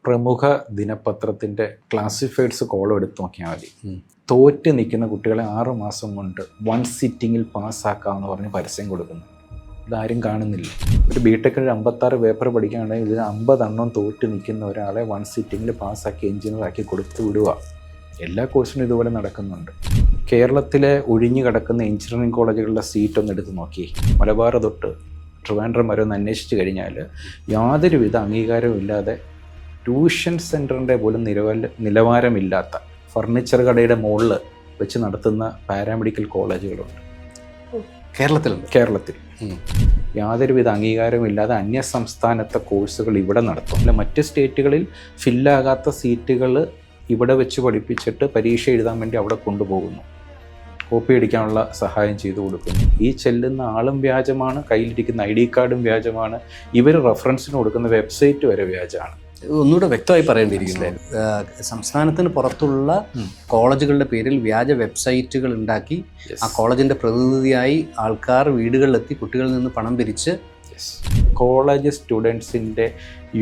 പ്രമുഖ ദിനപത്രത്തിൻ്റെ Classifieds column എടുത്ത് നോക്കിയാൽ മതി. തോറ്റ് നിൽക്കുന്ന കുട്ടികളെ 6 മാസം കൊണ്ട് 1 സിറ്റിങ്ങിൽ പാസ്സാക്കാമെന്ന് പറഞ്ഞ് പരസ്യം കൊടുക്കുന്നു. ഇതാരും കാണുന്നില്ല. ഒരു ബിടെക്കിൽ 56 പേപ്പർ പഠിക്കുകയാണെങ്കിൽ ഇതിന് 50 തോറ്റ് നിൽക്കുന്ന ഒരാളെ 1 സിറ്റിങ്ങിൽ പാസ്സാക്കി എഞ്ചിനീയറാക്കി കൊടുത്തു വിടുക. എല്ലാ കോഴ്സിനും ഇതുപോലെ നടക്കുന്നുണ്ട്. കേരളത്തിലെ ഒഴിഞ്ഞു കിടക്കുന്ന എഞ്ചിനീയറിംഗ് കോളേജുകളുടെ സീറ്റ് ഒന്ന് എടുത്ത് നോക്കി. മലബാർ തൊട്ട് ട്രിവാൻഡ്രം വരെ ഒന്ന് അന്വേഷിച്ച് കഴിഞ്ഞാൽ യാതൊരുവിധ അംഗീകാരവും ഇല്ലാതെ ട്യൂഷൻ സെൻറ്ററിൻ്റെ പോലും നിലവാരമില്ലാത്ത ഫർണിച്ചർ കടയുടെ മുകളിൽ വെച്ച് നടത്തുന്ന പാരാമെഡിക്കൽ കോളേജുകളുണ്ട് കേരളത്തിൽ. യാതൊരുവിധ അംഗീകാരമില്ലാതെ അന്യസംസ്ഥാനത്തെ കോഴ്സുകൾ ഇവിടെ നടത്തും. അല്ല, മറ്റ് സ്റ്റേറ്റുകളിൽ ഫില്ലാകാത്ത സീറ്റുകൾ ഇവിടെ വെച്ച് പഠിപ്പിച്ചിട്ട് പരീക്ഷ എഴുതാൻ വേണ്ടി അവിടെ കൊണ്ടുപോകുന്നു. കോപ്പി അടിക്കാനുള്ള സഹായം ചെയ്തു കൊടുക്കുന്നു. ഈ ചെല്ലുന്ന ആളും വ്യാജമാണ്, കയ്യിലിരിക്കുന്ന ID കാർഡും വ്യാജമാണ്, ഇവർ റെഫറൻസിന് കൊടുക്കുന്ന വെബ്സൈറ്റ് വരെ വ്യാജമാണ്. ഒന്നുകൂടെ വ്യക്തമായി പറയേണ്ടിയിരിക്കുന്നത്, സംസ്ഥാനത്തിന് പുറത്തുള്ള കോളേജുകളുടെ പേരിൽ വ്യാജ വെബ്സൈറ്റുകൾ ഉണ്ടാക്കി ആ കോളേജിൻ്റെ പ്രതിനിധിയായി ആൾക്കാർ വീടുകളിലെത്തി കുട്ടികളിൽ നിന്ന് പണം പിരിച്ച് കോളേജ് സ്റ്റുഡൻസിൻ്റെ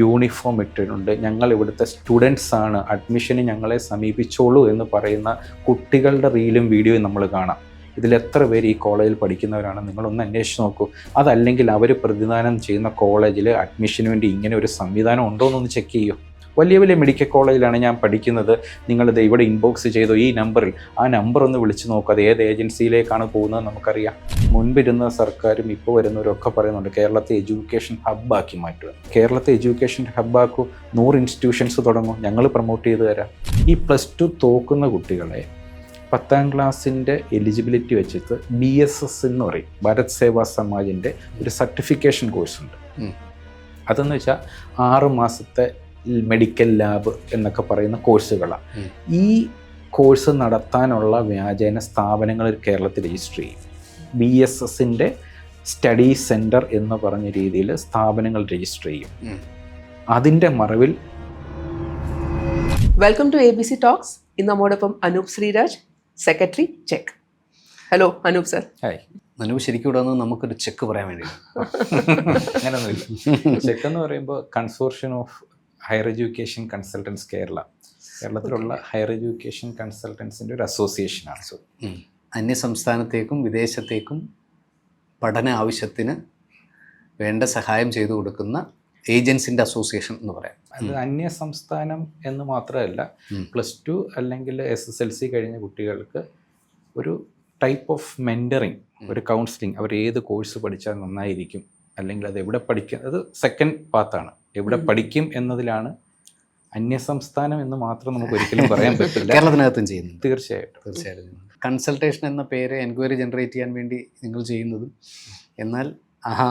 യൂണിഫോം ഇട്ടിട്ടുണ്ട്, ഞങ്ങൾ ഇവിടുത്തെ സ്റ്റുഡൻസാണ്, അഡ്മിഷന് ഞങ്ങളെ സമീപിച്ചോളൂ എന്ന് പറയുന്ന കുട്ടികളുടെ റീലും വീഡിയോയും നമ്മൾ കാണാം. ഇതിലെത്ര പേര് ഈ കോളേജിൽ പഠിക്കുന്നവരാണ്? നിങ്ങളൊന്ന് അന്വേഷിച്ച് നോക്കൂ. അതല്ലെങ്കിൽ അവർ പ്രതിദാനം ചെയ്യുന്ന കോളേജിൽ അഡ്മിഷന് വേണ്ടി ഇങ്ങനെ ഒരു സംവിധാനം ഉണ്ടോ എന്നൊന്ന് ചെക്ക് ചെയ്യൂ. വലിയ വലിയ മെഡിക്കൽ കോളേജിലാണ് ഞാൻ പഠിക്കുന്നത്, നിങ്ങളിത് ഇവിടെ ഇൻബോക്സ് ചെയ്തോ ഈ നമ്പറിൽ, ആ നമ്പർ ഒന്ന് വിളിച്ച് നോക്കുക. അത് ഏത് ഏജൻസിയിലേക്കാണ് പോകുന്നത് നമുക്കറിയാം. മുൻപിരുന്ന സർക്കാരും ഇപ്പോൾ വരുന്നവരൊക്കെ പറയുന്നുണ്ട് കേരളത്തെ എഡ്യൂക്കേഷൻ ഹബ്ബാക്കി മാറ്റുക. കേരളത്തെ എഡ്യൂക്കേഷൻ ഹബ്ബാക്കൂ, 100 ഇൻസ്റ്റിറ്റ്യൂഷൻസ് തുടങ്ങും, ഞങ്ങൾ പ്രൊമോട്ട് ചെയ്ത് തരാം. ഈ +2 തോക്കുന്ന കുട്ടികളെ 10ാം ക്ലാസ്സിൻ്റെ എലിജിബിലിറ്റി വെച്ചിട്ട് BSS എന്ന് പറയും, ഭാരത് സേവാ സമാജിൻ്റെ ഒരു സർട്ടിഫിക്കേഷൻ കോഴ്സുണ്ട്. അതെന്ന് വെച്ചാൽ 6 മാസത്തെ മെഡിക്കൽ ലാബ് എന്നൊക്കെ പറയുന്ന കോഴ്സുകളാണ്. ഈ കോഴ്സ് നടത്താനുള്ള വ്യാജേന സ്ഥാപനങ്ങൾ കേരളത്തിൽ രജിസ്റ്റർ ചെയ്യും. BSSൻ്റെ സ്റ്റഡി സെൻറ്റർ എന്ന് പറഞ്ഞ രീതിയിൽ സ്ഥാപനങ്ങൾ രജിസ്റ്റർ ചെയ്യും. അതിൻ്റെ മറവിൽ വെൽക്കം ടു ABC ടോക്സ്. ഇന്ന് നമ്മോടൊപ്പം Anoop Sreeraj, secretary check. Hello Anoop sir. Hi. Anoop ശരിക്കും ഇവിടെ വന്ന് നമുക്കൊരു ചെക്ക് പറയാൻ വേണ്ടി. അങ്ങനെയൊന്നുമില്ല. ചെക്ക് എന്ന് പറയുമ്പോൾ consortium of higher education consultants കേരളത്തിലുള്ള ഹയർ എഡ്യൂക്കേഷൻ കൺസൾട്ടൻസിൻ്റെ ഒരു അസോസിയേഷനാണ്. അന്യസംസ്ഥാനത്തേക്കും വിദേശത്തേക്കും പഠന ആവശ്യത്തിന് വേണ്ട സഹായം ചെയ്തു കൊടുക്കുന്ന ഏജൻസിൻ്റെ അസോസിയേഷൻ എന്ന് പറയാം. അത് അന്യസംസ്ഥാനം എന്ന് മാത്രമല്ല, +2 അല്ലെങ്കിൽ SSLC കഴിഞ്ഞ കുട്ടികൾക്ക് ഒരു ടൈപ്പ് ഓഫ് മെൻറ്ററിങ്, ഒരു കൗൺസിലിംഗ്, അവർ ഏത് കോഴ്സ് പഠിച്ചാൽ നന്നായിരിക്കും, അല്ലെങ്കിൽ അത് എവിടെ പഠിക്കും, അത് സെക്കൻഡ് പാത്താണ്. എവിടെ പഠിക്കും എന്നതിലാണ്. അന്യസംസ്ഥാനം എന്ന് മാത്രം നമുക്ക് ഒരിക്കലും പറയാൻ പറ്റില്ല. കേരളത്തിനകത്തും ചെയ്യുന്നു. തീർച്ചയായിട്ടും. കൺസൾട്ടേഷൻ എന്ന പേര് എൻക്വയറി ജനറേറ്റ് ചെയ്യാൻ വേണ്ടി നിങ്ങൾ ചെയ്യുന്നതും, എന്നാൽ ആ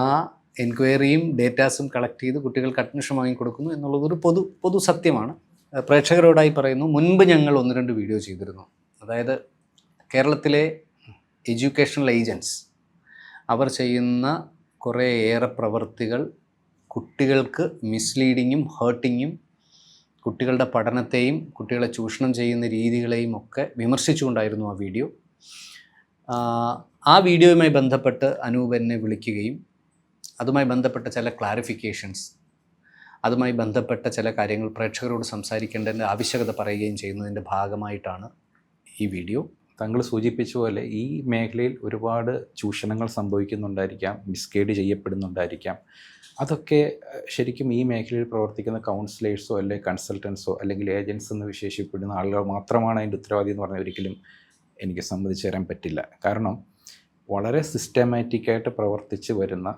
എൻക്വയറിയും ഡേറ്റാസും കളക്ട് ചെയ്ത് കുട്ടികൾക്ക് അഡ്മിഷൻ വാങ്ങിക്കൊടുക്കുന്നു എന്നുള്ളതൊരു പൊതു സത്യമാണ്. പ്രേക്ഷകരോടായി പറയുന്നു, മുൻപ് ഞങ്ങൾ 1-2 വീഡിയോ ചെയ്തിരുന്നു. അതായത് കേരളത്തിലെ എഡ്യൂക്കേഷണൽ ഏജൻസ് അവർ ചെയ്യുന്ന കുറേയേറെ പ്രവൃത്തികൾ കുട്ടികൾക്ക് മിസ്ലീഡിങ്ങും ഹേർട്ടിങ്ങും, കുട്ടികളുടെ പഠനത്തെയും കുട്ടികളെ ചൂഷണം ചെയ്യുന്ന രീതികളെയും ഒക്കെ വിമർശിച്ചുകൊണ്ടായിരുന്നു ആ വീഡിയോ. ആ വീഡിയോയുമായി ബന്ധപ്പെട്ട് അനൂപ് എന്നെ വിളിക്കുകയും അതുമായി ബന്ധപ്പെട്ട ചില ക്ലാരിഫിക്കേഷൻസ്, അതുമായി ബന്ധപ്പെട്ട ചില കാര്യങ്ങൾ പ്രേക്ഷകരോട് സംസാരിക്കേണ്ടതിൻ്റെ ആവശ്യകത പറയുകയും ചെയ്യുന്നതിൻ്റെ ഭാഗമായിട്ടാണ് ഈ വീഡിയോ. താങ്കൾ സൂചിപ്പിച്ച പോലെ ഈ മേഖലയിൽ ഒരുപാട് ചൂഷണങ്ങൾ സംഭവിക്കുന്നുണ്ടായിരിക്കാം, മിസ്ഗൈഡ് ചെയ്യപ്പെടുന്നുണ്ടായിരിക്കാം. അതൊക്കെ ശരിക്കും ഈ മേഖലയിൽ പ്രവർത്തിക്കുന്ന കൗൺസിലേഴ്സോ അല്ലെങ്കിൽ കൺസൾട്ടൻസോ അല്ലെങ്കിൽ ഏജൻസ് എന്ന് വിശേഷിപ്പെടുന്ന ആളുകൾ മാത്രമാണ് അതിൻ്റെ ഉത്തരവാദി എന്ന് പറഞ്ഞാൽ ഒരിക്കലും എനിക്ക് സമ്മതിച്ചു തരാൻ പറ്റില്ല. കാരണം വളരെ സിസ്റ്റമാറ്റിക്കായിട്ട് പ്രവർത്തിച്ച് വരുന്ന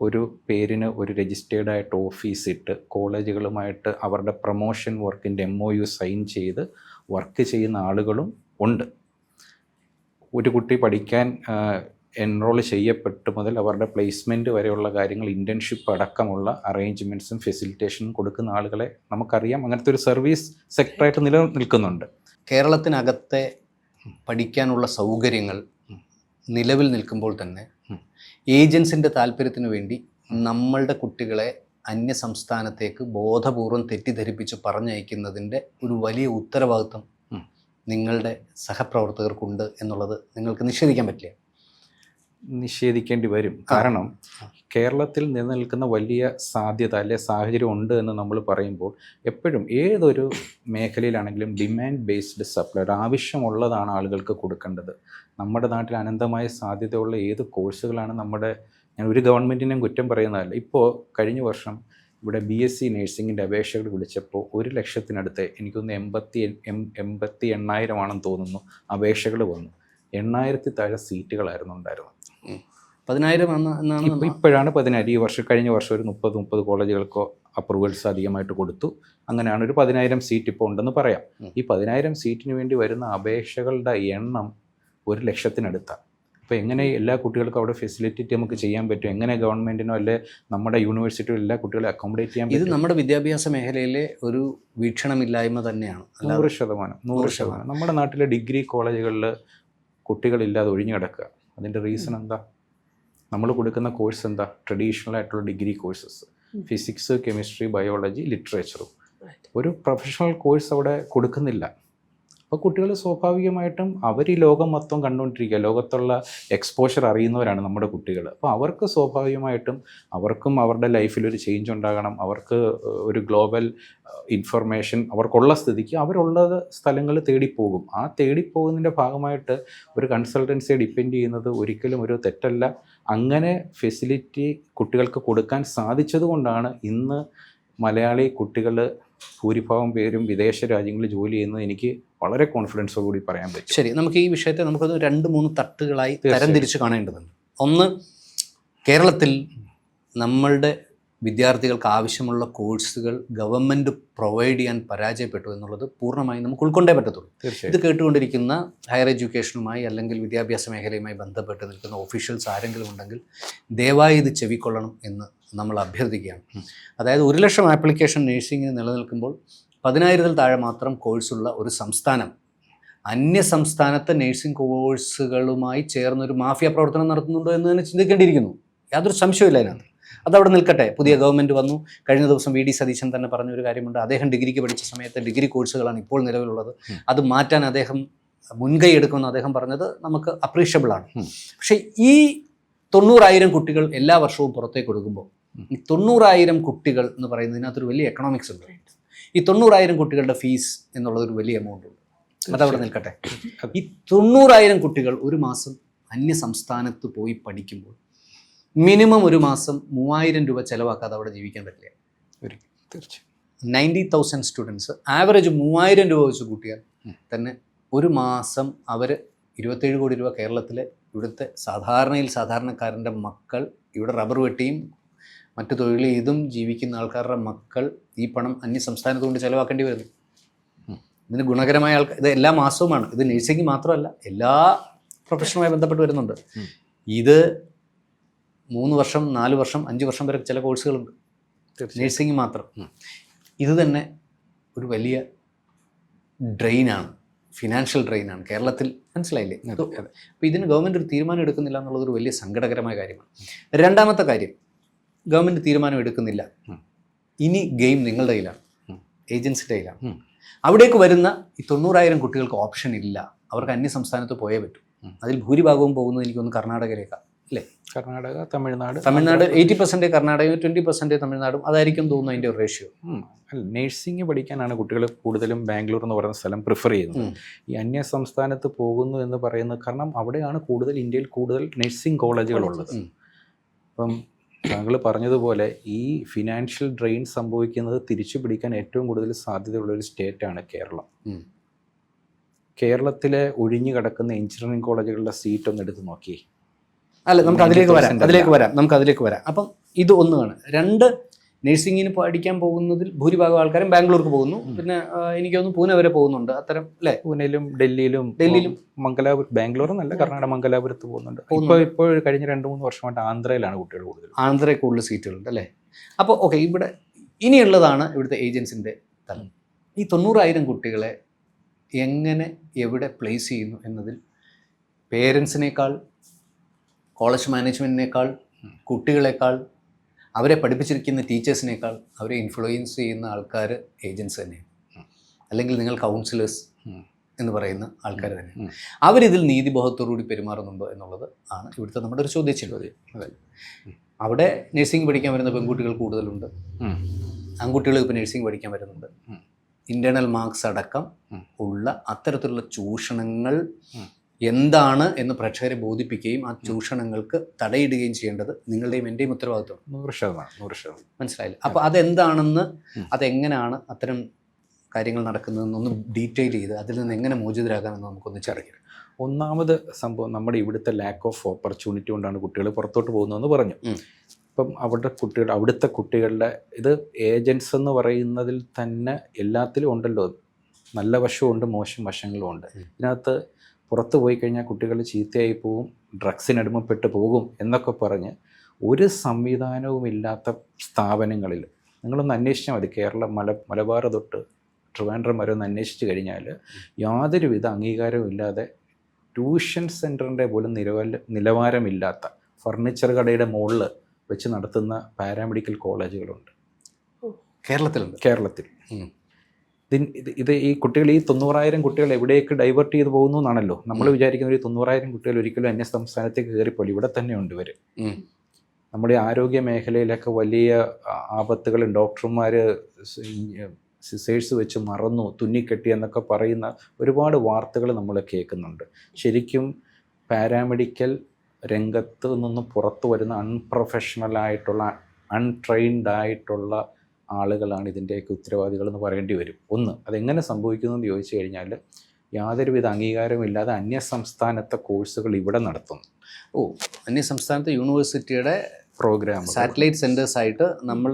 ഒരു പേരിന് ഒരു രജിസ്റ്റേർഡായിട്ട് ഓഫീസ് ഇട്ട് കോളേജുകളുമായിട്ട് അവരുടെ പ്രൊമോഷൻ വർക്കിൻ്റെ MOU സൈൻ ചെയ്ത് വർക്ക് ചെയ്യുന്ന ആളുകളും ഉണ്ട്. ഒരു കുട്ടി പഠിക്കാൻ എൻറോൾ ചെയ്യപ്പെട്ടു മുതൽ അവരുടെ പ്ലേസ്മെൻറ്റ് വരെയുള്ള കാര്യങ്ങൾ, ഇൻറ്റേൺഷിപ്പ് അടക്കമുള്ള അറേഞ്ച്മെൻറ്റ്സും ഫെസിലിറ്റേഷനും കൊടുക്കുന്ന ആളുകളെ നമുക്കറിയാം. അങ്ങനത്തെ ഒരു സർവീസ് സെക്ടറായിട്ട് നിലനിൽക്കുന്നുണ്ട്. കേരളത്തിനകത്തെ പഠിക്കാനുള്ള സൗകര്യങ്ങൾ നിലവിൽ നിൽക്കുമ്പോൾ തന്നെ ഏജൻസിൻ്റെ താല്പര്യത്തിന് വേണ്ടി നമ്മളുടെ കുട്ടികളെ അന്യസംസ്ഥാനത്തേക്ക് ബോധപൂർവം തെറ്റിദ്ധരിപ്പിച്ച് പറഞ്ഞയക്കുന്നതിൻ്റെ ഒരു വലിയ ഉത്തരവാദിത്വം നിങ്ങളുടെ സഹപ്രവർത്തകർക്കുണ്ട് എന്നുള്ളത് നിങ്ങൾക്ക് നിഷേധിക്കാൻ പറ്റില്ല. നിഷേധിക്കേണ്ടി വരും. കാരണം കേരളത്തിൽ നിലനിൽക്കുന്ന വലിയ സാധ്യത അല്ലെ സാഹചര്യം ഉണ്ട് എന്ന് നമ്മൾ പറയുമ്പോൾ എപ്പോഴും ഏതൊരു മേഖലയിലാണെങ്കിലും ഡിമാൻഡ് ബേസ്ഡ് സപ്ലൈ, ഒരു ആവശ്യമുള്ളതാണ് ആളുകൾക്ക് കൊടുക്കേണ്ടത്. നമ്മുടെ നാട്ടിൽ അനന്തമായ സാധ്യതയുള്ള ഏത് കോഴ്സുകളാണ് ഞാൻ ഒരു ഗവൺമെൻറ്റിനെയും കുറ്റം പറയുന്നതല്ല. ഇപ്പോൾ കഴിഞ്ഞ വർഷം ഇവിടെ BSc നേഴ്സിങ്ങിൻ്റെ അപേക്ഷകൾ വിളിച്ചപ്പോൾ 1,00,000-നടുത്ത് എനിക്കൊന്ന് 88,000 തോന്നുന്നു അപേക്ഷകൾ വന്നു. 8,000 താഴെ സീറ്റുകളായിരുന്നു ഉണ്ടായിരുന്നത്. 10,000 എന്നാണ് ഇപ്പോഴാണ് 10,000. ഈ വർഷം കഴിഞ്ഞ വർഷം ഒരു 30 കോളേജുകൾക്കോ അപ്രൂവൽസ് അധികമായിട്ട് കൊടുത്തു. അങ്ങനെയാണ് ഒരു 10,000 സീറ്റ് ഇപ്പോൾ ഉണ്ടെന്ന് പറയാം. ഈ 10,000 സീറ്റിന് വേണ്ടി വരുന്ന അപേക്ഷകളുടെ എണ്ണം 1,00,000-നടുത്താണ്. അപ്പോൾ എങ്ങനെ എല്ലാ കുട്ടികൾക്കും അവിടെ ഫെസിലിറ്റി നമുക്ക് ചെയ്യാൻ പറ്റും? എങ്ങനെ ഗവൺമെൻറ്റിനോ അല്ലെ നമ്മുടെ യൂണിവേഴ്സിറ്റിയോ എല്ലാ കുട്ടികളെ അക്കോമഡേറ്റ് ചെയ്യാൻ പറ്റും? ഇത് നമ്മുടെ വിദ്യാഭ്യാസ മേഖലയിലെ ഒരു വീക്ഷണമില്ലായ്മ തന്നെയാണ്. 100%. നമ്മുടെ നാട്ടിലെ ഡിഗ്രി കോളേജുകളിൽ കുട്ടികളില്ലാതെ ഒഴിഞ്ഞു കിടക്കുക. അതിൻ്റെ റീസൺ എന്താ? നമ്മൾ കൊടുക്കുന്ന കോഴ്സ് എന്താ? ട്രഡീഷണൽ ആയിട്ടുള്ള degree courses, physics, chemistry, biology, ലിറ്ററേച്ചറും. ഒരു പ്രൊഫഷണൽ കോഴ്സ് അവിടെ കൊടുക്കുന്നില്ല. അപ്പോൾ കുട്ടികൾ സ്വാഭാവികമായിട്ടും അവർ ഈ ലോകം മൊത്തം കണ്ടുകൊണ്ടിരിക്കുക, ലോകത്തുള്ള എക്സ്പോഷർ അറിയുന്നവരാണ് നമ്മുടെ കുട്ടികൾ. അപ്പോൾ അവർക്ക് സ്വാഭാവികമായിട്ടും അവർക്കും അവരുടെ ലൈഫിലൊരു ചേഞ്ച് ഉണ്ടാകണം. അവർക്ക് ഒരു ഗ്ലോബൽ ഇൻഫർമേഷൻ അവർക്കുള്ള സ്ഥിതിക്ക് അവരുള്ള സ്ഥലങ്ങൾ തേടിപ്പോകും. ആ തേടിപ്പോകുന്നതിൻ്റെ ഭാഗമായിട്ട് ഒരു കൺസൾട്ടൻസിയെ ഡിപ്പെൻഡ് ചെയ്യുന്നത് ഒരിക്കലും ഒരു തെറ്റല്ല. അങ്ങനെ ഫെസിലിറ്റി കുട്ടികൾക്ക് കൊടുക്കാൻ സാധിച്ചത് കൊണ്ടാണ് ഇന്ന് മലയാളി കുട്ടികൾ ഭൂരിഭാഗം പേരും വിദേശ രാജ്യങ്ങളിൽ ജോലി ചെയ്യുന്നത് എനിക്ക് വളരെ കോൺഫിഡൻസോടുകൂടി പറയാൻ പറ്റും. ശരി, നമുക്ക് ഈ വിഷയത്തെ നമുക്കത് 2-3 തട്ടുകളായി തരംതിരിച്ച് കാണേണ്ടതുണ്ട്. ഒന്ന്, കേരളത്തിൽ നമ്മളുടെ വിദ്യാർത്ഥികൾക്ക് ആവശ്യമുള്ള കോഴ്സുകൾ ഗവൺമെൻറ് പ്രൊവൈഡ് ചെയ്യാൻ പരാജയപ്പെട്ടു എന്നുള്ളത് പൂർണ്ണമായും നമുക്ക് ഉൾക്കൊണ്ടേ പറ്റത്തുള്ളൂ. ഇത് കേട്ടുകൊണ്ടിരിക്കുന്ന ഹയർ എഡ്യൂക്കേഷനുമായി അല്ലെങ്കിൽ വിദ്യാഭ്യാസ മേഖലയുമായി ബന്ധപ്പെട്ട് നിൽക്കുന്ന ഒഫീഷ്യൽസ് ആരെങ്കിലും ഉണ്ടെങ്കിൽ ദയവായി ഇത് ചെവിക്കൊള്ളണം എന്ന് നമ്മൾ അഭ്യർത്ഥിക്കുകയാണ്. അതായത് 1,00,000 ആപ്ലിക്കേഷൻ നേഴ്സിംഗിന് നിലനിൽക്കുമ്പോൾ 10,000-ൽ താഴെ മാത്രം കോഴ്സുള്ള ഒരു സംസ്ഥാനം അന്യ സംസ്ഥാനത്തെ നേഴ്സിംഗ് കോഴ്സുകളുമായി ചേർന്നൊരു മാഫിയ പ്രവർത്തനം നടത്തുന്നുണ്ടോ എന്ന് തന്നെ ചിന്തിക്കേണ്ടിയിരിക്കുന്നു. യാതൊരു സംശയമില്ല അതിനകത്ത്. അതവിടെ നിൽക്കട്ടെ. പുതിയ ഗവൺമെൻറ് വന്നു. കഴിഞ്ഞ ദിവസം VD സതീശൻ തന്നെ പറഞ്ഞൊരു കാര്യമുണ്ട്. അദ്ദേഹം ഡിഗ്രിക്ക് പഠിച്ച സമയത്ത് ഡിഗ്രി കോഴ്സുകളാണ് ഇപ്പോൾ നിലവിലുള്ളത്. അത് മാറ്റാൻ അദ്ദേഹം മുൻകൈ എടുക്കുമെന്ന് അദ്ദേഹം പറഞ്ഞത് നമുക്ക് അപ്രീഷ്യബിളാണ്. പക്ഷേ ഈ 90,000 കുട്ടികൾ എല്ലാ വർഷവും പുറത്തേക്ക് കൊടുക്കുമ്പോൾ ഈ 90,000 കുട്ടികൾ എന്ന് പറയുന്നതിനകത്തൊരു വലിയ എക്കണോമിക്സ് ഉണ്ട്. ഈ 90,000 കുട്ടികളുടെ ഫീസ് എന്നുള്ളതൊരു വലിയ എമൗണ്ട് ഉണ്ട്. അതവിടെ നിൽക്കട്ടെ. ഈ 90,000 കുട്ടികൾ ഒരു മാസം അന്യ സംസ്ഥാനത്ത് പോയി പഠിക്കുമ്പോൾ മിനിമം ഒരു മാസം 3,000 രൂപ ചിലവാക്കാതെ അവിടെ ജീവിക്കാൻ പറ്റില്ല. തീർച്ചയായും 90,000 സ്റ്റുഡൻസ് ആവറേജ് 3,000 രൂപ വെച്ച് കൂട്ടിയാൽ തന്നെ ഒരു മാസം അവർ 27 കോടി രൂപ കേരളത്തിലെ ഇവിടുത്തെ സാധാരണക്കാരൻ്റെ മക്കൾ ഇവിടെ റബ്ബർ വെട്ടിയും മറ്റു തൊഴിൽ ചെയ്തും ജീവിക്കുന്ന ആൾക്കാരുടെ മക്കൾ ഈ പണം അന്യ സംസ്ഥാനത്ത് കൊണ്ട് ചിലവാക്കേണ്ടി വരുന്നു. ഇതിന് ഗുണകരമായ ആൾക്കാർ ഇത് എല്ലാ മാസവുമാണ്. ഇത് നഴ്സിംഗ് മാത്രമല്ല, എല്ലാ പ്രൊഫഷനുമായി ബന്ധപ്പെട്ട് വരുന്നുണ്ട്. ഇത് 3 വർഷം 4 വർഷം 5 വർഷം വരെ ചില കോഴ്സുകളുണ്ട് നഴ്സിംഗ് മാത്രം. ഇത് തന്നെ ഒരു വലിയ ഡ്രെയിനാണ്, ഫിനാൻഷ്യൽ ഡ്രെയിനാണ് കേരളത്തിൽ. മനസ്സിലായില്ലേ? അപ്പോൾ ഇതിന് ഗവൺമെൻറ് ഒരു തീരുമാനം എടുക്കുന്നില്ല എന്നുള്ളതൊരു വലിയ സങ്കടകരമായ കാര്യമാണ്. രണ്ടാമത്തെ കാര്യം, ഗവൺമെൻറ് തീരുമാനം എടുക്കുന്നില്ല. ഇനി ഗെയിം നിങ്ങളുടെ കയ്യിലാണ്, ഏജൻസിയുടെ കയ്യിലാണ്. അവിടേക്ക് വരുന്ന ഈ 90,000 കുട്ടികൾക്ക് ഓപ്ഷൻ ഇല്ല. അവർക്ക് അന്യ സംസ്ഥാനത്ത് പോയേ പറ്റും. അതിൽ ഭൂരിഭാഗവും പോകുന്നത് എനിക്കൊന്ന് കർണാടകയിലേക്കാണ്, അല്ലേ? കർണാടക, തമിഴ്നാട് 80% കർണാടകയും 20% തമിഴ്നാടും. അതായിരിക്കും തോന്നുന്നു അതിൻ്റെ ഒരു റേഷ്യോ. നേഴ്സിംഗ് പഠിക്കാനാണ് കുട്ടികൾ കൂടുതലും ബാംഗ്ലൂർ എന്ന് പറയുന്ന സ്ഥലം പ്രിഫർ ചെയ്യുന്നത്. ഈ അന്യ സംസ്ഥാനത്ത് പോകുന്നു എന്ന് പറയുന്നത് കാരണം അവിടെയാണ് ഇന്ത്യയിൽ കൂടുതൽ നഴ്സിംഗ് കോളേജുകളുള്ളത്. അപ്പം താങ്കൾ പറഞ്ഞതുപോലെ ഈ ഫിനാൻഷ്യൽ ഡ്രെയിൻ സംഭവിക്കുന്നത് തിരിച്ചു പിടിക്കാൻ ഏറ്റവും കൂടുതൽ സാധ്യതയുള്ളൊരു സ്റ്റേറ്റാണ് കേരളം. കേരളത്തിലെ ഒഴിഞ്ഞു കിടക്കുന്ന എഞ്ചിനീയറിംഗ് കോളേജുകളുടെ സീറ്റ് ഒന്ന് എടുത്ത് നോക്കി. അല്ല, നമുക്ക് അതിലേക്ക് വരാം. അപ്പം ഇത് ഒന്നാണ്. 2, നഴ്സിംഗിന് പഠിക്കാൻ പോകുന്നതിൽ ഭൂരിഭാഗം ആൾക്കാരും ബാംഗ്ലൂർക്ക് പോകുന്നു. പിന്നെ എനിക്ക് തോന്നുന്നു പൂനെ വരെ പോകുന്നുണ്ട്. അത്തരം അല്ലേ? പൂനെയിലും ഡൽഹിയിലും മംഗലാപുരം, ബാംഗ്ലൂർ എന്നല്ല, കർണാടക മംഗലാപുരത്ത് പോകുന്നുണ്ട്. ഇപ്പോൾ കഴിഞ്ഞ 2-3 വർഷമായിട്ട് ആന്ധ്രയിലാണ് കുട്ടികൾ കൂടുതൽ. ആന്ധ്രയിൽ കൂടുതൽ സീറ്റുകളുണ്ട്, അല്ലേ? അപ്പോൾ ഓക്കെ, ഇവിടെ ഇനിയുള്ളതാണ് ഇവിടുത്തെ ഏജൻസിൻ്റെ തലം. ഈ 90,000 കുട്ടികളെ എങ്ങനെ എവിടെ പ്ലേസ് ചെയ്യുന്നു എന്നതിൽ പേരൻസിനേക്കാൾ, കോളേജ് മാനേജ്മെൻറ്റിനേക്കാൾ, കുട്ടികളെക്കാൾ, അവരെ പഠിപ്പിച്ചിരിക്കുന്ന ടീച്ചേഴ്സിനേക്കാൾ അവരെ ഇൻഫ്ലുവൻസ് ചെയ്യുന്ന ആൾക്കാർ ഏജൻസ് തന്നെയാണ്. അല്ലെങ്കിൽ നിങ്ങൾ കൗൺസിലേഴ്സ്, എന്ന് പറയുന്ന ആൾക്കാർ തന്നെ. അവരിതിൽ നീതിബോധത്തോടുകൂടി പെരുമാറുന്നുണ്ടോ എന്നുള്ളത് ആണ് ഇവിടുത്തെ നമ്മുടെ ഒരു ചോദ്യം. അവിടെ നഴ്സിംഗ് പഠിക്കാൻ വരുന്ന പെൺകുട്ടികൾ കൂടുതലുണ്ട്, ആൺകുട്ടികൾ ഇപ്പോൾ നഴ്സിംഗ് പഠിക്കാൻ വരുന്നുണ്ട്. ഇൻറ്റേർണൽ മാർക്സ് അടക്കം ഉള്ള അത്തരത്തിലുള്ള ചൂഷണങ്ങൾ എന്താണ് എന്ന് പ്രേക്ഷകരെ ബോധിപ്പിക്കുകയും ആ ചൂഷണങ്ങൾക്ക് തടയിടുകയും ചെയ്യേണ്ടത് നിങ്ങളുടെയും എൻ്റെയും ഉത്തരവാദിത്വമാണ്. 100%. മനസ്സിലായില്ല? അപ്പോൾ അതെന്താണെന്ന്, അതെങ്ങനെയാണ് അത്തരം കാര്യങ്ങൾ നടക്കുന്നതെന്നൊന്ന് ഡീറ്റെയിൽ ചെയ്ത് അതിൽ നിന്ന് എങ്ങനെ മോചിതരാകാമെന്ന് നമുക്കൊന്ന് ചർച്ച. ഒന്നാമത് സംഭവം നമ്മുടെ ഇവിടുത്തെ ലാക്ക് ഓഫ് ഓപ്പർച്യൂണിറ്റി കൊണ്ടാണ് കുട്ടികൾ പുറത്തോട്ട് പോകുന്നതെന്ന് പറഞ്ഞു. ഇപ്പം അവിടുത്തെ കുട്ടികളുടെ ഇത് ഏജൻസ് എന്ന് പറയുന്നതിൽ തന്നെ എല്ലാത്തിലും ഉണ്ടല്ലോ, നല്ല വശമുണ്ട് മോശം വശങ്ങളും ഉണ്ട്. ഇതിനകത്ത് പുറത്ത് പോയി കഴിഞ്ഞാൽ കുട്ടികൾ ചീത്തയായി പോവും, ഡ്രഗ്സിനടിമപ്പെട്ട് പോകും എന്നൊക്കെ പറഞ്ഞ് ഒരു സംവിധാനവും ഇല്ലാത്ത സ്ഥാപനങ്ങളിൽ നിങ്ങളൊന്ന് അന്വേഷിച്ചാൽ മതി. മലബാർ തൊട്ട് ട്രിവാൻഡ്രം വരെ ഒന്ന് അന്വേഷിച്ച് കഴിഞ്ഞാൽ യാതൊരുവിധ അംഗീകാരവും ഇല്ലാതെ ട്യൂഷൻ സെൻറ്ററിൻ്റെ പോലും നിലവാരമില്ലാത്ത ഫർണിച്ചർ കടയുടെ മുകളിൽ വെച്ച് നടത്തുന്ന പാരാമെഡിക്കൽ കോളേജുകളുണ്ട് കേരളത്തിൽ. ഇത് ഈ കുട്ടികൾ, ഈ 90,000 കുട്ടികൾ എവിടേക്ക് ഡൈവേർട്ട് ചെയ്ത് പോകുന്നു എന്നാണല്ലോ നമ്മൾ വിചാരിക്കുന്ന. ഒരു 90,000 കുട്ടികൾ ഒരിക്കലും അന്യ സംസ്ഥാനത്തേക്ക് കയറിപ്പോലും ഇവിടെ തന്നെ ഉണ്ട് ഇവർ. നമ്മുടെ ആരോഗ്യ മേഖലയിലൊക്കെ വലിയ ആപത്തുകളും ഡോക്ടർമാർ സിസേഴ്സ് വെച്ച് മറന്നു, തുന്നിക്കെട്ടി എന്നൊക്കെ പറയുന്ന ഒരുപാട് വാർത്തകൾ നമ്മൾ കേൾക്കുന്നുണ്ട്. ശരിക്കും പാരാമെഡിക്കൽ രംഗത്ത് നിന്നും പുറത്തു വരുന്ന അൺപ്രൊഫഷണലായിട്ടുള്ള അൺട്രെയിൻഡ് ആയിട്ടുള്ള ആളുകളാണ് ഇതിൻ്റെയൊക്കെ ഉത്തരവാദികളെന്ന് പറയേണ്ടി വരും. അതെങ്ങനെ സംഭവിക്കുന്നു എന്ന് ചോദിച്ചു കഴിഞ്ഞാൽ യാതൊരുവിധ അംഗീകാരമില്ലാതെ അന്യസംസ്ഥാനത്തെ കോഴ്സുകൾ ഇവിടെ നടത്തുന്നു. അന്യസംസ്ഥാനത്തെ യൂണിവേഴ്സിറ്റിയുടെ പ്രോഗ്രാം സാറ്റലൈറ്റ് സെൻറ്റേഴ്സ് ആയിട്ട് നമ്മൾ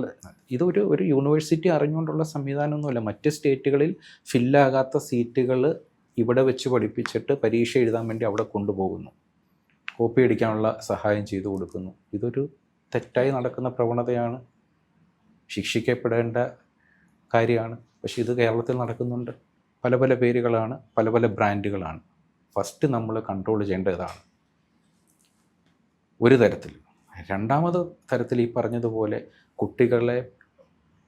ഒരു യൂണിവേഴ്സിറ്റി അറിഞ്ഞുകൊണ്ടുള്ള സംവിധാനമൊന്നുമല്ല. മറ്റ് സ്റ്റേറ്റുകളിൽ ഫില്ലാകാത്ത സീറ്റുകൾ ഇവിടെ വെച്ച് പഠിപ്പിച്ചിട്ട് പരീക്ഷ എഴുതാൻ വേണ്ടി അവിടെ കൊണ്ടുപോകുന്നു, കോപ്പി അടിക്കാനുള്ള സഹായം ചെയ്തു കൊടുക്കുന്നു. ഇതൊരു തെറ്റായി നടക്കുന്ന പ്രവണതയാണ്, ശിക്ഷിക്കപ്പെടേണ്ട കാര്യമാണ്. പക്ഷേ ഇത് കേരളത്തിൽ നടക്കുന്നുണ്ട്. പല പല പേരുകളാണ്, പല പല ബ്രാൻഡുകളാണ്. ഫസ്റ്റ് നമ്മൾ കൺട്രോൾ ചെയ്യേണ്ടതാണ് ഒരു തരത്തിൽ. രണ്ടാമത് തരത്തിൽ ഈ പറഞ്ഞതുപോലെ കുട്ടികളെ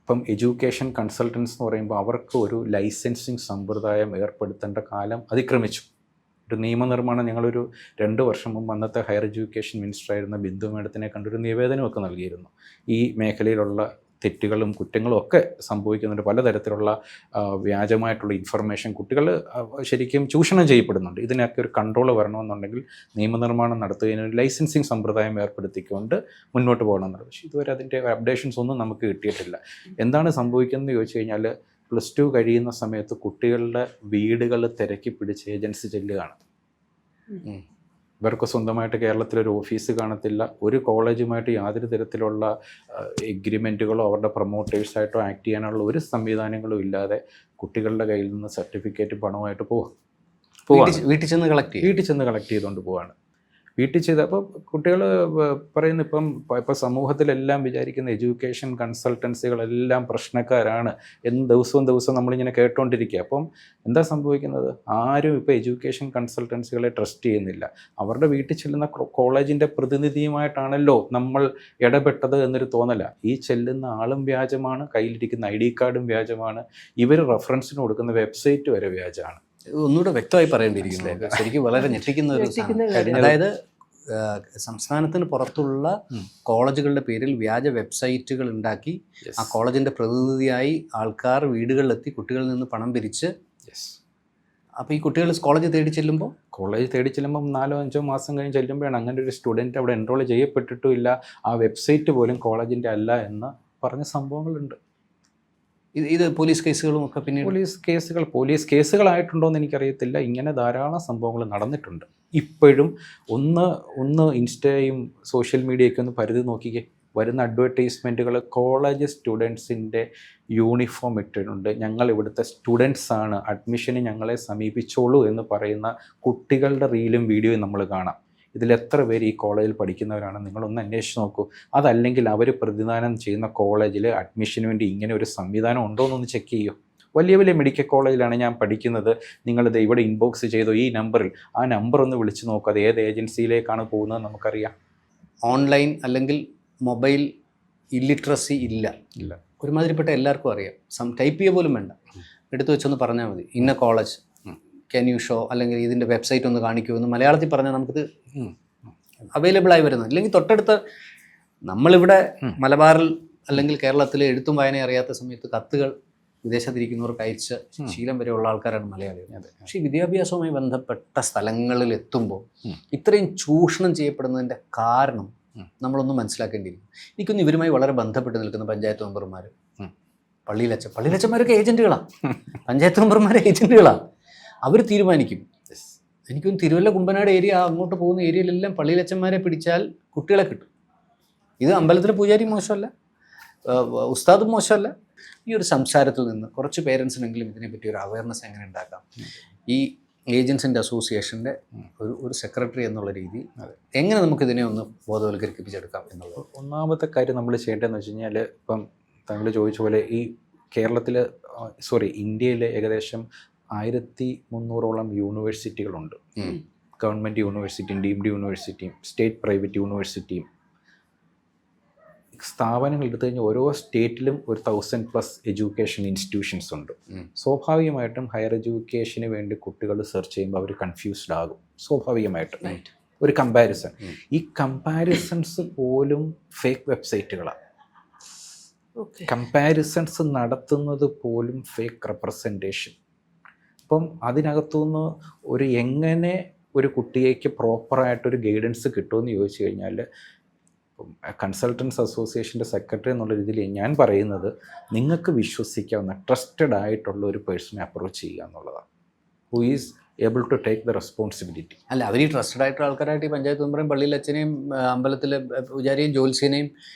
ഇപ്പം എഡ്യൂക്കേഷൻ കൺസൾട്ടൻസ് എന്ന് പറയുമ്പോൾ അവർക്ക് ഒരു ലൈസൻസിങ് സമ്പ്രദായം ഏർപ്പെടുത്തേണ്ട കാലം അതിക്രമിച്ചു. ഒരു നിയമനിർമ്മാണം ഞങ്ങളൊരു 2 വർഷം മുമ്പ് അന്നത്തെ ഹയർ എഡ്യൂക്കേഷൻ മിനിസ്റ്ററായിരുന്ന ബിന്ദു മാഡത്തിനെ കണ്ടൊരു നിവേദനമൊക്കെ നൽകിയിരുന്നു. ഈ മേഖലയിലുള്ള തെറ്റുകളും കുറ്റങ്ങളും ഒക്കെ സംഭവിക്കുന്നുണ്ട്. പലതരത്തിലുള്ള വ്യാജമായിട്ടുള്ള ഇൻഫർമേഷൻ കുട്ടികൾ ശരിക്കും ചൂഷണം ചെയ്യപ്പെടുന്നുണ്ട്. ഇതിനൊക്കെ ഒരു കൺട്രോൾ വരണമെന്നുണ്ടെങ്കിൽ നിയമനിർമ്മാണം നടത്തുകയും ഒരു ലൈസൻസിങ് സമ്പ്രദായം ഏർപ്പെടുത്തിക്കൊണ്ട് മുന്നോട്ട് പോകണമെന്നുള്ളത്. പക്ഷേ ഇതുവരെ അതിൻ്റെ അപ്ഡേഷൻസ് ഒന്നും നമുക്ക് കിട്ടിയിട്ടില്ല. എന്താണ് സംഭവിക്കുന്നതെന്ന് ചോദിച്ചു കഴിഞ്ഞാൽ +2 കഴിയുന്ന സമയത്ത് കുട്ടികളുടെ വീടുകൾ തിരക്കി പിടിച്ച് ഏജൻസി ചെല്ലുകയാണ്. ഇവർക്ക് സ്വന്തമായിട്ട് കേരളത്തിലൊരു ഓഫീസ് കാണത്തില്ല, ഒരു കോളേജുമായിട്ട് യാതൊരു തരത്തിലുള്ള എഗ്രിമെൻറ്റുകളോ അവരുടെ പ്രൊമോട്ടേഴ്സായിട്ടോ ആക്ട് ചെയ്യാനുള്ള ഒരു സംവിധാനങ്ങളും ഇല്ലാതെ കുട്ടികളുടെ കയ്യിൽ നിന്ന് സർട്ടിഫിക്കറ്റ് പണമായിട്ട് വീട്ടിൽ ചെന്ന് കളക്ട് ചെയ്തുകൊണ്ട് പോവാണ്. വീട്ടിൽ ചെയ്ത് അപ്പോൾ കുട്ടികൾ പറയുന്നു ഇപ്പം സമൂഹത്തിലെല്ലാം വിചാരിക്കുന്ന എഡ്യൂക്കേഷൻ കൺസൾട്ടൻസികളെല്ലാം പ്രശ്നക്കാരാണ് എന്ന് ദിവസവും നമ്മളിങ്ങനെ കേട്ടുകൊണ്ടിരിക്കുക. അപ്പം എന്താ സംഭവിക്കുന്നത്? ആരും ഇപ്പോൾ എഡ്യൂക്കേഷൻ കൺസൾട്ടൻസികളെ ട്രസ്റ്റ് ചെയ്യുന്നില്ല. അവരുടെ വീട്ടിൽ ചെല്ലുന്ന കോളേജിൻ്റെ പ്രതിനിധിയുമായിട്ടാണല്ലോ നമ്മൾ ഇടപെട്ടത് എന്നൊരു തോന്നല. ഈ ചെല്ലുന്ന ആളും വ്യാജമാണ്, കയ്യിലിരിക്കുന്ന ID കാർഡും വ്യാജമാണ്, ഇവർ റെഫറൻസിന് കൊടുക്കുന്ന വെബ്സൈറ്റ് വരെ വ്യാജമാണ്. ഒന്നുകൂടെ വ്യക്തമായി പറയേണ്ടിയിരിക്കുന്നു. ശരിക്കും വളരെ ഞെട്ടിക്കുന്ന ഒരു സാധനം. അതായത് സംസ്ഥാനത്തിന് പുറത്തുള്ള കോളേജുകളുടെ പേരിൽ വ്യാജ വെബ്സൈറ്റുകൾ ഉണ്ടാക്കി ആ കോളേജിന്റെ പ്രതിനിധിയായി ആൾക്കാർ വീടുകളിലെത്തി കുട്ടികളിൽ നിന്ന് പണം പിരിച്ച്, അപ്പോൾ ഈ കുട്ടികൾ കോളേജ് തേടി ചെല്ലുമ്പോൾ 4-5 മാസം കഴിഞ്ഞ് ചെല്ലുമ്പോഴാണ് അങ്ങനെ ഒരു സ്റ്റുഡൻറ്റ് അവിടെ എൻറോൾ ചെയ്യപ്പെട്ടിട്ടും ഇല്ല, ആ വെബ്സൈറ്റ് പോലും കോളേജിൻ്റെ അല്ല എന്ന് പറഞ്ഞ സംഭവങ്ങളുണ്ട്. ഇത് പോലീസ് കേസുകളും ഒക്കെ പിന്നെ പോലീസ് കേസുകളായിട്ടുണ്ടോ എന്ന് എനിക്കറിയത്തില്ല. ഇങ്ങനെ ധാരാളം സംഭവങ്ങൾ നടന്നിട്ടുണ്ട്. ഇപ്പോഴും ഒന്ന് ഇൻസ്റ്റയും സോഷ്യൽ മീഡിയയൊക്കെ ഒന്ന് പരിധി നോക്കിക്കേ. വരുന്ന അഡ്വർടൈസ്മെൻറ്റുകൾ കോളേജ് സ്റ്റുഡൻസിൻ്റെ യൂണിഫോം ഇട്ടിട്ടുണ്ട്, ഞങ്ങൾ ഇവിടുത്തെ സ്റ്റുഡൻസാണ്, അഡ്മിഷന് ഞങ്ങളെ സമീപിച്ചോളൂ എന്ന് പറയുന്ന കുട്ടികളുടെ റീലും വീഡിയോയും നമ്മൾ കാണാം. ഇതിലെത്ര പേര് ഈ കോളേജിൽ പഠിക്കുന്നവരാണ് നിങ്ങളൊന്ന് അന്വേഷിച്ച് നോക്കൂ. അതല്ലെങ്കിൽ അവർ പ്രതിദാനം ചെയ്യുന്ന കോളേജിൽ അഡ്മിഷന് വേണ്ടി ഇങ്ങനെ ഒരു സംവിധാനം ഉണ്ടോ എന്നൊന്ന് ചെക്ക് ചെയ്യൂ. വലിയ മെഡിക്കൽ കോളേജിലാണ് ഞാൻ പഠിക്കുന്നത്, നിങ്ങളിത് ഇവിടെ ഇൻബോക്സ് ചെയ്തോ ഈ നമ്പറിൽ, ആ നമ്പർ ഒന്ന് വിളിച്ച് നോക്കുക. അത് ഏത് ഏജൻസിയിലേക്കാണ് പോകുന്നത് നമുക്കറിയാം. ഓൺലൈൻ അല്ലെങ്കിൽ മൊബൈൽ ഇല്ലിട്രസി ഇല്ല. ഒരുമാതിരിപ്പെട്ട എല്ലാവർക്കും അറിയാം. ടൈപ്പ് ചെയ്യുക പോലും വേണ്ട, എടുത്തു വെച്ചൊന്ന് പറഞ്ഞാൽ മതി. ഇന്ന കോളേജ് ക്യാൻ യു ഷോ അല്ലെങ്കിൽ ഇതിൻ്റെ വെബ്സൈറ്റ് ഒന്ന് കാണിക്കുമോ എന്ന് മലയാളത്തിൽ പറഞ്ഞാൽ നമുക്കിത് അവൈലബിളായി വരുന്നത്. അല്ലെങ്കിൽ തൊട്ടടുത്ത നമ്മളിവിടെ മലബാറിൽ അല്ലെങ്കിൽ കേരളത്തിൽ എഴുത്തും വായനയും അറിയാത്ത സമയത്ത് കത്തുകൾ വിദേശത്തിരിക്കുന്നവർക്ക് അയച്ച ശീലം വരെയുള്ള ആൾക്കാരാണ് മലയാളികൾ. പക്ഷേ ഈ വിദ്യാഭ്യാസവുമായി ബന്ധപ്പെട്ട സ്ഥലങ്ങളിൽ എത്തുമ്പോൾ ഇത്രയും ചൂഷണം ചെയ്യപ്പെടുന്നതിൻ്റെ കാരണം നമ്മളൊന്നും മനസ്സിലാക്കേണ്ടിയിരിക്കും. എനിക്കൊന്ന് ഇവരുമായി വളരെ ബന്ധപ്പെട്ട് നിൽക്കുന്ന പഞ്ചായത്ത് മെമ്പർമാർ, പള്ളിയിലച്ചന്മാരൊക്കെ ഏജന്റുകളാണ്, പഞ്ചായത്ത് മെമ്പർമാരെ ഏജന്റുകളാണ്. അവർ തീരുമാനിക്കും. എനിക്കൊന്ന് തിരുവല്ല കുമ്പനാട് ഏരിയ അങ്ങോട്ട് പോകുന്ന ഏരിയയിലെല്ലാം പള്ളിയിലച്ചന്മാരെ പിടിച്ചാൽ കുട്ടികളെ കിട്ടും. ഇത് അമ്പലത്തിലെ പൂജാരി മോശമല്ല, ഉസ്താദും മോശമല്ല. ഈ ഒരു സംസാരത്തിൽ നിന്ന് കുറച്ച് പേരൻസിനെങ്കിലും ഇതിനെപ്പറ്റി ഒരു അവയർനെസ് എങ്ങനെ ഉണ്ടാക്കാം, ഈ ഏജൻസിൻ്റെ അസോസിയേഷൻ്റെ ഒരു സെക്രട്ടറി എന്നുള്ള രീതിയിൽ എങ്ങനെ നമുക്കിതിനെ ഒന്ന് ബോധവൽക്കരിപ്പിച്ചെടുക്കാം എന്നുള്ളത്. ഒന്നാമത്തെ കാര്യം നമ്മൾ ചെയ്യേണ്ടതെന്ന് വെച്ച് കഴിഞ്ഞാൽ, ഇപ്പം താങ്കൾ ചോദിച്ച പോലെ ഈ കേരളത്തിൽ ഇന്ത്യയിൽ ഏകദേശം 1300ഓളം യൂണിവേഴ്സിറ്റികളുണ്ട്. ഗവൺമെൻറ് യൂണിവേഴ്സിറ്റിയും ഡീംഡ് യൂണിവേഴ്സിറ്റിയും സ്റ്റേറ്റ് പ്രൈവറ്റ് യൂണിവേഴ്സിറ്റിയും സ്ഥാപനങ്ങൾ എടുത്തു കഴിഞ്ഞാൽ ഓരോ സ്റ്റേറ്റിലും ഒരു 1000+ എഡ്യൂക്കേഷൻ ഇൻസ്റ്റിറ്റ്യൂഷൻസ് ഉണ്ട്. സ്വാഭാവികമായിട്ടും ഹയർ എഡ്യൂക്കേഷന് വേണ്ടി കുട്ടികൾ സെർച്ച് ചെയ്യുമ്പോൾ അവർ കൺഫ്യൂസ്ഡ് ആകും. സ്വാഭാവികമായിട്ടും ഒരു കമ്പാരിസൺ, ഈ കമ്പാരിസൺസ് പോലും ഫേക്ക് വെബ്സൈറ്റുകളാണ്. കമ്പാരിസൺസ് നടത്തുന്നത് പോലും ഫേക്ക് റെപ്രസെൻറ്റേഷൻ. അപ്പം അതിനകത്തുനിന്ന് എങ്ങനെ ഒരു കുട്ടിയേക്ക് പ്രോപ്പറായിട്ടൊരു ഗൈഡൻസ് കിട്ടുമെന്ന് ചോദിച്ചു കഴിഞ്ഞാൽ, കൺസൾട്ടൻസ് അസോസിയേഷൻ്റെ സെക്രട്ടറി എന്നുള്ള രീതിയിൽ ഞാൻ പറയുന്നത്, നിങ്ങൾക്ക് വിശ്വസിക്കാവുന്ന ട്രസ്റ്റഡ് ആയിട്ടുള്ള ഒരു പേഴ്സണെ അപ്രോച്ച് ചെയ്യുക എന്നുള്ളതാണ്. Who is able to take the responsibility. അല്ല, അവർ ഈ ട്രസ്റ്റഡ് ആയിട്ടുള്ള ആൾക്കാരായിട്ട് ഈ പഞ്ചായത്ത് മെമ്പറേയും പള്ളിയിൽ അച്ഛനെയും അമ്പലത്തിലെ പൂജാരിയും ജ്യോത്സ്യനെയും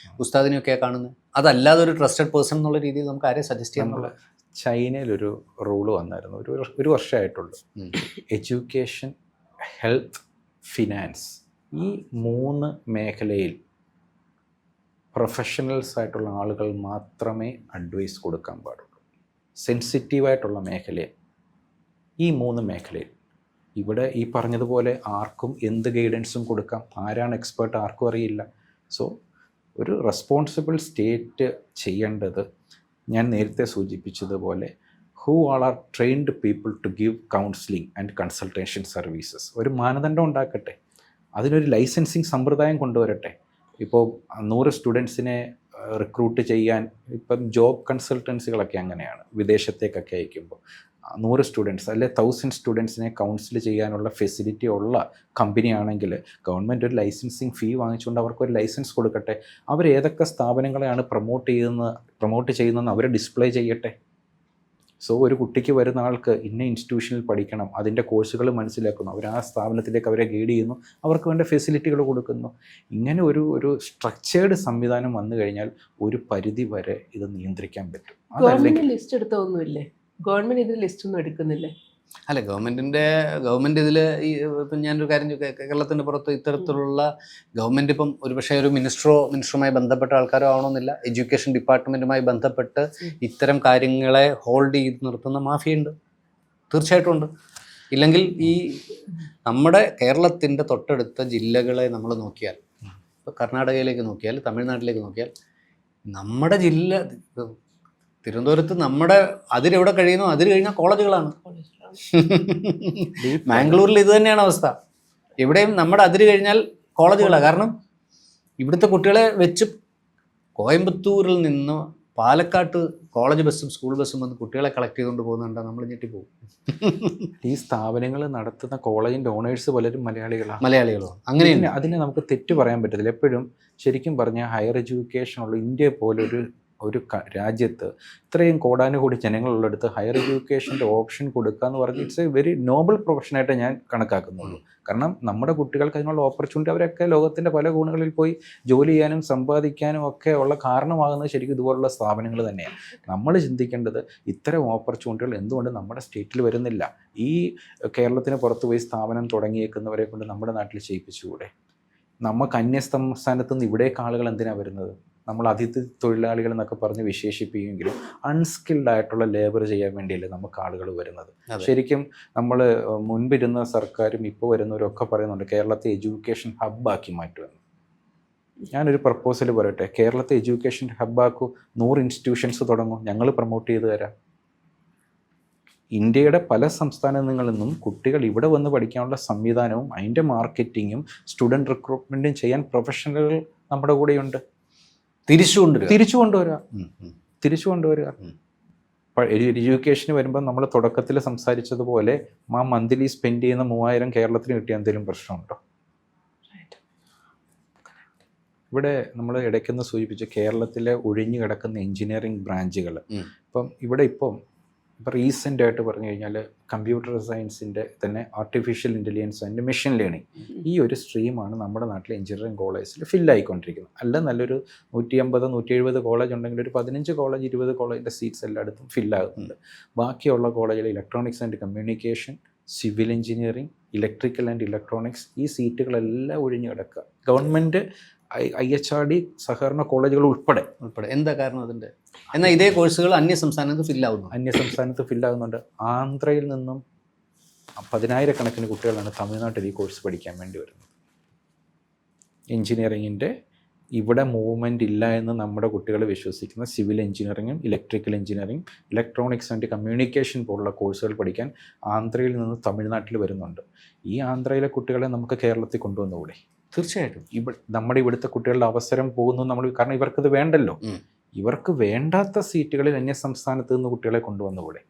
ഉസ്താദിനെയും ഒക്കെയാണ് കാണുന്നത്. അതല്ലാതെ ഒരു ട്രസ്റ്റഡ് പേഴ്സൺ എന്നുള്ള രീതിയിൽ നമുക്ക് ആരെ സജസ്റ്റ് ചെയ്യാൻ? ചൈനയിലൊരു റൂള് വന്നായിരുന്നു, ഒരു വർഷമായിട്ടുള്ളൂ. എഡ്യൂക്കേഷൻ, ഹെൽത്ത്, ഫിനാൻസ്, ഈ 3 മേഖലയിൽ പ്രൊഫഷണൽസ് ആയിട്ടുള്ള ആളുകൾ മാത്രമേ അഡ്വൈസ് കൊടുക്കാൻ പാടുള്ളൂ. സെൻസിറ്റീവായിട്ടുള്ള മേഖലയിൽ, ഈ 3 മേഖലയിൽ. ഇവിടെ ഈ പറഞ്ഞതുപോലെ ആർക്കും എന്ത് ഗൈഡൻസും കൊടുക്കാം. ആരാണ് എക്സ്പേർട്ട് ആർക്കും അറിയില്ല. സോ ഒരു റെസ്പോൺസിബിൾ സ്റ്റേറ്റ് ചെയ്യേണ്ടത്, ഞാൻ നേരത്തെ സൂചിപ്പിച്ചതുപോലെ, who all are trained people to give counselling and consultation services. ഒരു മാനദണ്ഡം ഉണ്ടാക്കട്ടെ, അതിനൊരു ലൈസൻസിങ് സമ്പ്രദായം കൊണ്ടുവരട്ടെ. ഇപ്പോൾ 100 സ്റ്റുഡൻസിനെ റിക്രൂട്ട് ചെയ്യാൻ, ഇപ്പം ജോബ് കൺസൾട്ടൻസികളൊക്കെ അങ്ങനെയാണ്, വിദേശത്തേക്കൊക്കെ അയക്കുമ്പോൾ 100 സ്റ്റുഡൻസ് അല്ലെ 1000 സ്റ്റുഡൻസിനെ കൗൺസിൽ ചെയ്യാനുള്ള ഫെസിലിറ്റി ഉള്ള കമ്പനി ആണെങ്കിൽ ഗവൺമെൻറ് ഒരു ലൈസൻസിങ് ഫീ വാങ്ങിച്ചുകൊണ്ട് അവർക്കൊരു ലൈസൻസ് കൊടുക്കട്ടെ. അവർ ഏതൊക്കെ സ്ഥാപനങ്ങളെയാണ് പ്രൊമോട്ട് ചെയ്യുന്നതെന്ന് അവർ ഡിസ്പ്ലേ ചെയ്യട്ടെ. സോ ഒരു കുട്ടിക്ക് വരുന്ന ആൾക്ക് ഇന്ന ഇൻസ്റ്റിറ്റ്യൂഷനിൽ പഠിക്കണം, അതിൻ്റെ കോഴ്സുകൾ മനസ്സിലാക്കുന്നു, അവർ ആ സ്ഥാപനത്തിലേക്ക് അവരെ ഗൈഡ് ചെയ്യുന്നു, അവർക്ക് വേണ്ട ഫെസിലിറ്റികൾ കൊടുക്കുന്നു. ഇങ്ങനെ ഒരു സ്ട്രക്ചേർഡ് സംവിധാനം വന്നു കഴിഞ്ഞാൽ ഒരു പരിധി വരെ ഇത് നിയന്ത്രിക്കാൻ പറ്റും. ഗവൺമെന്റ് ലിസ്റ്റ് എടുത്തൊന്നുമില്ലേ? ഗവൺമെന്റ് ഇതിൽ ലിസ്റ്റ് ഒന്നും എടുക്കുന്നില്ലേ? അല്ല, ഗവൺമെൻറ് ഇതിൽ ഈ ഇപ്പം ഞാനൊരു കാര്യം, കേരളത്തിൻ്റെ പുറത്ത് ഇത്തരത്തിലുള്ള ഗവൺമെൻറ് ഇപ്പം ഒരുപക്ഷെ ഒരു മിനിസ്റ്ററുമായി ബന്ധപ്പെട്ട ആൾക്കാരോ ആവണമെന്നില്ല, എഡ്യൂക്കേഷൻ ഡിപ്പാർട്ട്മെൻറ്റുമായി ബന്ധപ്പെട്ട് ഇത്തരം കാര്യങ്ങളെ ഹോൾഡ് ചെയ്ത് നിർത്തുന്ന മാഫിയുണ്ട്, തീർച്ചയായിട്ടും ഉണ്ട്. ഇല്ലെങ്കിൽ ഈ നമ്മുടെ കേരളത്തിൻ്റെ തൊട്ടടുത്ത ജില്ലകളെ നമ്മൾ നോക്കിയാൽ, ഇപ്പോൾ കർണാടകയിലേക്ക് നോക്കിയാൽ, തമിഴ്നാട്ടിലേക്ക് നോക്കിയാൽ, നമ്മുടെ ജില്ല തിരുവനന്തപുരത്ത് നമ്മുടെ അതിരെവിടെ കഴിയുന്നോ അതിര് കഴിഞ്ഞാൽ കോളേജുകളാണ്. മാംഗ്ലൂരിൽ ഇത് തന്നെയാണ് അവസ്ഥ. എവിടെയും നമ്മുടെ അതിര് കഴിഞ്ഞാൽ കോളേജുകളാണ്. കാരണം ഇവിടുത്തെ കുട്ടികളെ വെച്ച് കോയമ്പത്തൂരിൽ നിന്ന് പാലക്കാട്ട് കോളേജ് ബസ്സും സ്കൂൾ ബസ്സും വന്ന് കുട്ടികളെ കളക്ട് ചെയ്തുകൊണ്ട് പോകുന്നുണ്ടോ നമ്മൾ ഞെട്ടിപ്പോകും. ഈ സ്ഥാപനങ്ങൾ നടത്തുന്ന കോളേജിൻ്റെ ഓണേഴ്സ് പലരും മലയാളികളോ? അങ്ങനെ അതിനെ നമുക്ക് തെറ്റ് പറയാൻ പറ്റത്തില്ല. എപ്പോഴും ശരിക്കും പറഞ്ഞാൽ ഹയർ എഡ്യൂക്കേഷനുള്ള ഇന്ത്യ പോലെ ഒരു രാജ്യത്ത് ഇത്രയും കോടാനുകൂടി ജനങ്ങളുള്ളിടത്ത് ഹയർ എഡ്യൂക്കേഷൻ്റെ ഓപ്ഷൻ കൊടുക്കുക എന്ന് പറഞ്ഞാൽ ഇറ്റ്സ് എ വെരി നോബിൾ പ്രൊഫഷനായിട്ട് ഞാൻ കണക്കാക്കുന്നുള്ളൂ. കാരണം നമ്മുടെ കുട്ടികൾക്ക് അതിനുള്ള ഓപ്പർച്യൂണിറ്റി, അവരൊക്കെ ലോകത്തിൻ്റെ പല കോണുകളിൽ പോയി ജോലി ചെയ്യാനും സമ്പാദിക്കാനും ഒക്കെ ഉള്ള കാരണമാകുന്നത് ശരിക്കും ഇതുപോലുള്ള സ്ഥാപനങ്ങൾ തന്നെയാണ്. നമ്മൾ ചിന്തിക്കേണ്ടത് ഇത്തരം ഓപ്പർച്യൂണിറ്റികൾ എന്തുകൊണ്ട് നമ്മുടെ സ്റ്റേറ്റിൽ വരുന്നില്ല? ഈ കേരളത്തിന് പുറത്ത് പോയി സ്ഥാപനം തുടങ്ങിയേക്കുന്നവരെ കൊണ്ട് നമ്മുടെ നാട്ടിൽ ചെയ്യിപ്പിച്ചുകൂടെ? നമുക്ക് അന്യസംസ്ഥാനത്ത് നിന്ന് ഇവിടേക്ക് ആളുകൾ എന്തിനാണ് വരുന്നത്? നമ്മൾ അതിഥി തൊഴിലാളികൾ എന്നൊക്കെ പറഞ്ഞ് വിശേഷിപ്പിക്കുമെങ്കിലും അൺസ്കിൽഡ് ആയിട്ടുള്ള ലേബർ ചെയ്യാൻ വേണ്ടിയല്ലേ നമുക്ക് ആളുകൾ വരുന്നത്. ശരിക്കും നമ്മൾ മുൻപിരുന്ന സർക്കാരും ഇപ്പോൾ വരുന്നവരും ഒക്കെ പറയുന്നുണ്ട് കേരളത്തെ എഡ്യൂക്കേഷൻ ഹബ്ബാക്കി മാറ്റുമെന്ന്. ഞാനൊരു പ്രപ്പോസൽ പറയട്ടെ, കേരളത്തെ എഡ്യൂക്കേഷൻ ഹബ്ബാക്കൂ, 100 ഇൻസ്റ്റിറ്റ്യൂഷൻസ് തുടങ്ങും, ഞങ്ങൾ പ്രൊമോട്ട് ചെയ്ത് തരാം. ഇന്ത്യയുടെ പല സംസ്ഥാനങ്ങളിൽ നിന്നും കുട്ടികൾ ഇവിടെ വന്ന് പഠിക്കാനുള്ള സംവിധാനവും അതിൻ്റെ മാർക്കറ്റിങ്ങും സ്റ്റുഡൻറ് റിക്രൂട്ട്മെൻറ്റും ചെയ്യാൻ പ്രൊഫഷണലുകൾ നമ്മുടെ കൂടെയുണ്ട്. തിരിച്ചു കൊണ്ടുവരിക. എഡ്യൂക്കേഷന് വരുമ്പോൾ നമ്മൾ തുടക്കത്തിൽ സംസാരിച്ചതുപോലെ മന്ത്ലി സ്പെൻഡ് ചെയ്യുന്ന 3000 കേരളത്തിന് കിട്ടിയ എന്തെങ്കിലും പ്രശ്നമുണ്ടോ? ഇവിടെ നമ്മൾ ഇടയ്ക്കൊന്ന് സൂചിപ്പിച്ച കേരളത്തിലെ ഒഴിഞ്ഞു കിടക്കുന്ന എഞ്ചിനീയറിംഗ് ബ്രാഞ്ചുകൾ ഇപ്പം റീസെൻ്റ് ആയിട്ട് പറഞ്ഞു കഴിഞ്ഞാൽ കമ്പ്യൂട്ടർ സയൻസിൻ്റെ തന്നെ artificial intelligence and machine learning ഈ ഒരു സ്ട്രീമാണ് നമ്മുടെ നാട്ടിലെ എഞ്ചിനീയറിംഗ് കോളേജിൽ ഫില്ലായിക്കൊണ്ടിരിക്കുന്നത്. അല്ല നല്ലൊരു 150-170 കോളേജ് ഉണ്ടെങ്കിൽ ഒരു 15 കോളേജ് 20 കോളേജിൻ്റെ സീറ്റ്സ് എല്ലായിടത്തും ഫില്ലാകുന്നുണ്ട്. ബാക്കിയുള്ള കോളേജിൽ electronics and communication, civil engineering, electrical and electronics ഈ സീറ്റുകളെല്ലാം ഒഴിഞ്ഞു കിടക്കുക. ഗവൺമെൻറ് IHRD സഹകരണ കോളേജുകൾ ഉൾപ്പെടെ. എന്താ കാരണം അതിൻ്റെ? എന്നാൽ ഇതേ കോഴ്സുകൾ അന്യസംസ്ഥാനത്ത് ഫില്ലാകുന്നുണ്ട്. ആന്ധ്രയിൽ നിന്നും 10,000 കുട്ടികളാണ് തമിഴ്നാട്ടിൽ ഈ കോഴ്സ് പഠിക്കാൻ വേണ്ടി വരുന്നത്. എഞ്ചിനീയറിങ്ങിൻ്റെ ഇവിടെ മൂവ്മെൻ്റ് ഇല്ല എന്ന് നമ്മുടെ കുട്ടികൾ വിശ്വസിക്കുന്ന സിവിൽ എഞ്ചിനീയറിങ്ങും electrical engineering, electronics and communication പോലുള്ള കോഴ്സുകൾ പഠിക്കാൻ ആന്ധ്രയിൽ നിന്ന് തമിഴ്നാട്ടിൽ വരുന്നുണ്ട്. ഈ ആന്ധ്രയിലെ കുട്ടികളെ നമുക്ക് കേരളത്തിൽ കൊണ്ടുവന്നുകൂടെ? തീർച്ചയായിട്ടും. നമ്മുടെ ഇവിടുത്തെ കുട്ടികളുടെ അവസരം പോകുന്നു നമ്മൾ, കാരണം ഇവർക്കത് വേണ്ടല്ലോ. ഇവർക്ക് വേണ്ടാത്ത സീറ്റുകളിൽ അന്യസംസ്ഥാനത്ത് നിന്ന് കുട്ടികളെ കൊണ്ടുവന്നുകൂടെ?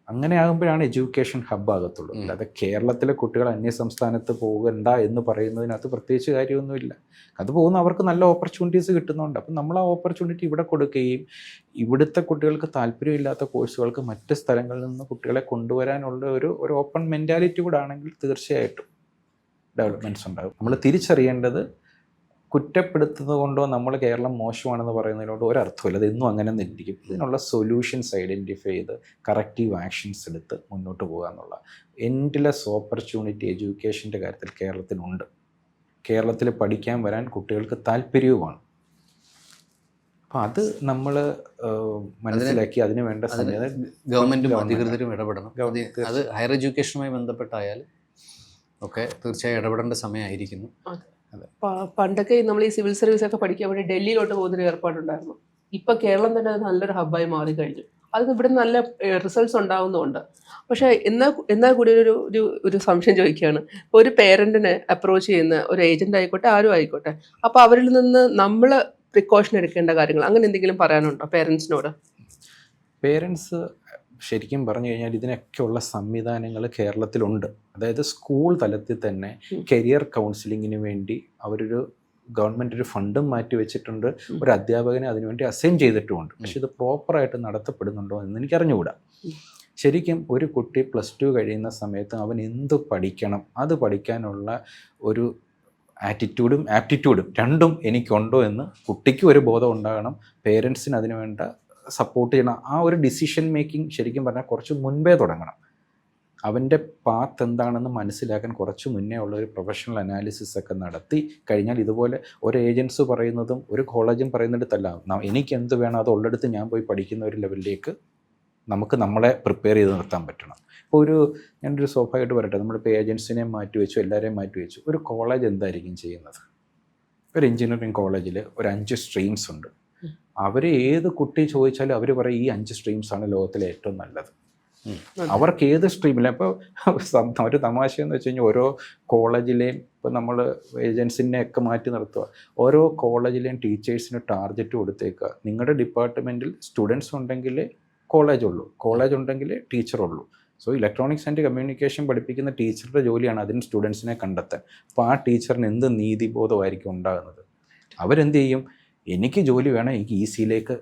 അങ്ങനെ ആകുമ്പോഴാണ് എഡ്യൂക്കേഷൻ ഹബ്ബ് ആകത്തുള്ളൂ. അല്ലാതെ കേരളത്തിലെ കുട്ടികൾ അന്യസംസ്ഥാനത്ത് പോകണ്ട എന്ന് പറയുന്നതിനകത്ത് പ്രത്യേകിച്ച് കാര്യമൊന്നുമില്ല. അത് പോകുന്ന അവർക്ക് നല്ല ഓപ്പർച്യൂണിറ്റീസ് കിട്ടുന്നുണ്ട്. അപ്പം നമ്മൾ ആ ഓപ്പർച്യൂണിറ്റി ഇവിടെ കൊടുക്കുകയും ഇവിടുത്തെ കുട്ടികൾക്ക് താല്പര്യമില്ലാത്ത കോഴ്സുകൾക്ക് മറ്റ് സ്ഥലങ്ങളിൽ നിന്ന് കുട്ടികളെ കൊണ്ടുവരാനുള്ള ഒരു ഓപ്പൺ മെൻറ്റാലിറ്റി കൂടെ ആണെങ്കിൽ തീർച്ചയായിട്ടും ഡെവലപ്മെൻറ്റ്സ് ഉണ്ടാകും. നമ്മൾ തിരിച്ചറിയേണ്ടത് കുറ്റപ്പെടുത്തുന്നത് കൊണ്ടോ നമ്മൾ കേരളം മോശമാണെന്ന് പറയുന്നതിനോട് ഒരർത്ഥമില്ല. അത് എന്നും അങ്ങനെ നിന്നിരിക്കും. ഇതിനുള്ള സൊല്യൂഷൻസ് ഐഡൻറ്റിഫൈ ചെയ്ത് കറക്റ്റീവ് ആക്ഷൻസ് എടുത്ത് മുന്നോട്ട് പോകുക എന്നുള്ള എൻഡ്ലെസ് ഓപ്പർച്യൂണിറ്റി എഡ്യൂക്കേഷൻ്റെ കാര്യത്തിൽ കേരളത്തിനുണ്ട്. കേരളത്തിൽ പഠിക്കാൻ വരാൻ കുട്ടികൾക്ക് താല്പര്യവുമാണ്. അപ്പം അത് നമ്മൾ മനസ്സിലാക്കി അതിന് വേണ്ട സമയത്ത് ഗവൺമെൻറ്റും അധികൃതരും ഇടപെടണം. അത് ഹയർ എഡ്യൂക്കേഷനുമായി ബന്ധപ്പെട്ടായാൽ ഒക്കെ തീർച്ചയായും ഇടപെടേണ്ട സമയമായിരിക്കുന്നു. പണ്ടൊക്കെ നമ്മൾ ഈ സിവിൽ സർവീസ് ഒക്കെ പഠിക്കാൻ വേണ്ടി ഡൽഹിയിലോട്ട് പോകുന്നൊരു ഏർപ്പാടുണ്ടായിരുന്നു. ഇപ്പൊ കേരളം തന്നെ അത് നല്ലൊരു ഹബ്ബായി മാറിക്കഴിഞ്ഞു. അത് ഇവിടെ നല്ല റിസൾട്ട്സ് ഉണ്ടാവുന്നുണ്ട്. പക്ഷേ എന്നാൽ കൂടി ഒരു സംശയം ചോദിക്കുകയാണ്. ഒരു പേരൻറ്റിനെ അപ്രോച്ച് ചെയ്യുന്ന ഒരു ഏജന്റ് ആയിക്കോട്ടെ ആരും ആയിക്കോട്ടെ, അപ്പോൾ അവരിൽ നിന്ന് നമ്മൾ പ്രിക്കോഷൻ എടുക്കേണ്ട കാര്യങ്ങൾ അങ്ങനെ എന്തെങ്കിലും പറയാനുണ്ടോ പേരൻസിനോട്? പേരൻസ് ശരിക്കും പറഞ്ഞു കഴിഞ്ഞാൽ ഇതിനൊക്കെയുള്ള സംവിധാനങ്ങൾ കേരളത്തിലുണ്ട്. അതായത് സ്കൂൾ തലത്തിൽ തന്നെ കരിയർ കൗൺസിലിങ്ങിന് വേണ്ടി ഗവൺമെൻറ് ഒരു ഫണ്ടും മാറ്റി വെച്ചിട്ടുണ്ട്. ഒരു അധ്യാപകനെ അതിനുവേണ്ടി അസൈൻ ചെയ്തിട്ടുമുണ്ട്. പക്ഷെ ഇത് പ്രോപ്പറായിട്ട് നടത്തപ്പെടുന്നുണ്ടോ എന്ന് എനിക്കറിഞ്ഞുകൂടാ. ശരിക്കും ഒരു കുട്ടി +2 കഴിയുന്ന സമയത്ത് അവൻ എന്ത് പഠിക്കണം, അത് പഠിക്കാനുള്ള ഒരു ആപ്റ്റിറ്റ്യൂഡും രണ്ടും എനിക്കുണ്ടോ എന്ന് കുട്ടിക്ക് ഒരു ബോധം ഉണ്ടാകണം. പേരൻസിന് അതിന് വേണ്ട സപ്പോർട്ട് ചെയ്യണം. ആ ഒരു ഡിസിഷൻ മേക്കിംഗ് ശരിക്കും പറഞ്ഞാൽ കുറച്ച് മുൻപേ തുടങ്ങണം. അവൻ്റെ പാത്ത് എന്താണെന്ന് മനസ്സിലാക്കാൻ കുറച്ച് മുന്നേ ഉള്ള ഒരു പ്രൊഫഷണൽ അനാലിസിസ് ഒക്കെ നടത്തി കഴിഞ്ഞാൽ ഇതുപോലെ ഒരു ഏജൻസ് പറയുന്നതും ഒരു കോളേജും പറയുന്നിടത്തല്ല, എനിക്ക് എന്ത് വേണം അത് ഉള്ളിടത്ത് ഞാൻ പോയി പഠിക്കുന്ന ഒരു ലെവലിലേക്ക് നമുക്ക് നമ്മളെ പ്രിപ്പയർ ചെയ്ത് നിർത്താൻ പറ്റണം. ഇപ്പോൾ ഞാനൊരു സ്വാഭാവികമായിട്ട് പറയട്ടെ, നമ്മളിപ്പോൾ ഏജൻസിനെ മാറ്റിവെച്ചു, എല്ലാവരെയും മാറ്റിവെച്ചു. ഒരു കോളേജ് എന്തായിരിക്കും ചെയ്യുന്നത്? ഒരു എഞ്ചിനീയറിംഗ് കോളേജിൽ ഒരു 5 സ്ട്രീംസ് ഉണ്ട്. അവർ ഏത് കുട്ടി ചോദിച്ചാലും അവർ പറയും ഈ 5 സ്ട്രീംസാണ് ലോകത്തിലെ ഏറ്റവും നല്ലത്. അവർക്ക് ഏത് സ്ട്രീമില്ല. ഇപ്പോൾ ഒരു തമാശ എന്ന് വെച്ച് കഴിഞ്ഞാൽ ഓരോ കോളേജിലെയും ഇപ്പോൾ നമ്മൾ ഏജൻസിനെ ഒക്കെ മാറ്റി നിർത്തുക, ഓരോ കോളേജിലെയും ടീച്ചേഴ്സിന് ടാർഗറ്റ് കൊടുത്തേക്കുക. നിങ്ങളുടെ ഡിപ്പാർട്ട്മെൻറ്റിൽ സ്റ്റുഡൻസ് ഉണ്ടെങ്കിൽ കോളേജ് ഉണ്ടെങ്കിൽ ടീച്ചറുള്ളൂ. സോ ഇലക്ട്രോണിക്സ് ആൻഡ് കമ്മ്യൂണിക്കേഷൻ പഠിപ്പിക്കുന്ന ടീച്ചറുടെ ജോലിയാണ് അതിന് സ്റ്റുഡൻസിനെ കണ്ടെത്താൻ. അപ്പോൾ ആ ടീച്ചറിന് എന്ത് നീതിബോധമായിരിക്കും ഉണ്ടാകുന്നത്? അവരെന്ത് ചെയ്യും? എനിക്ക് ജോലി വേണം, എനിക്ക് EC-യിലേക്ക്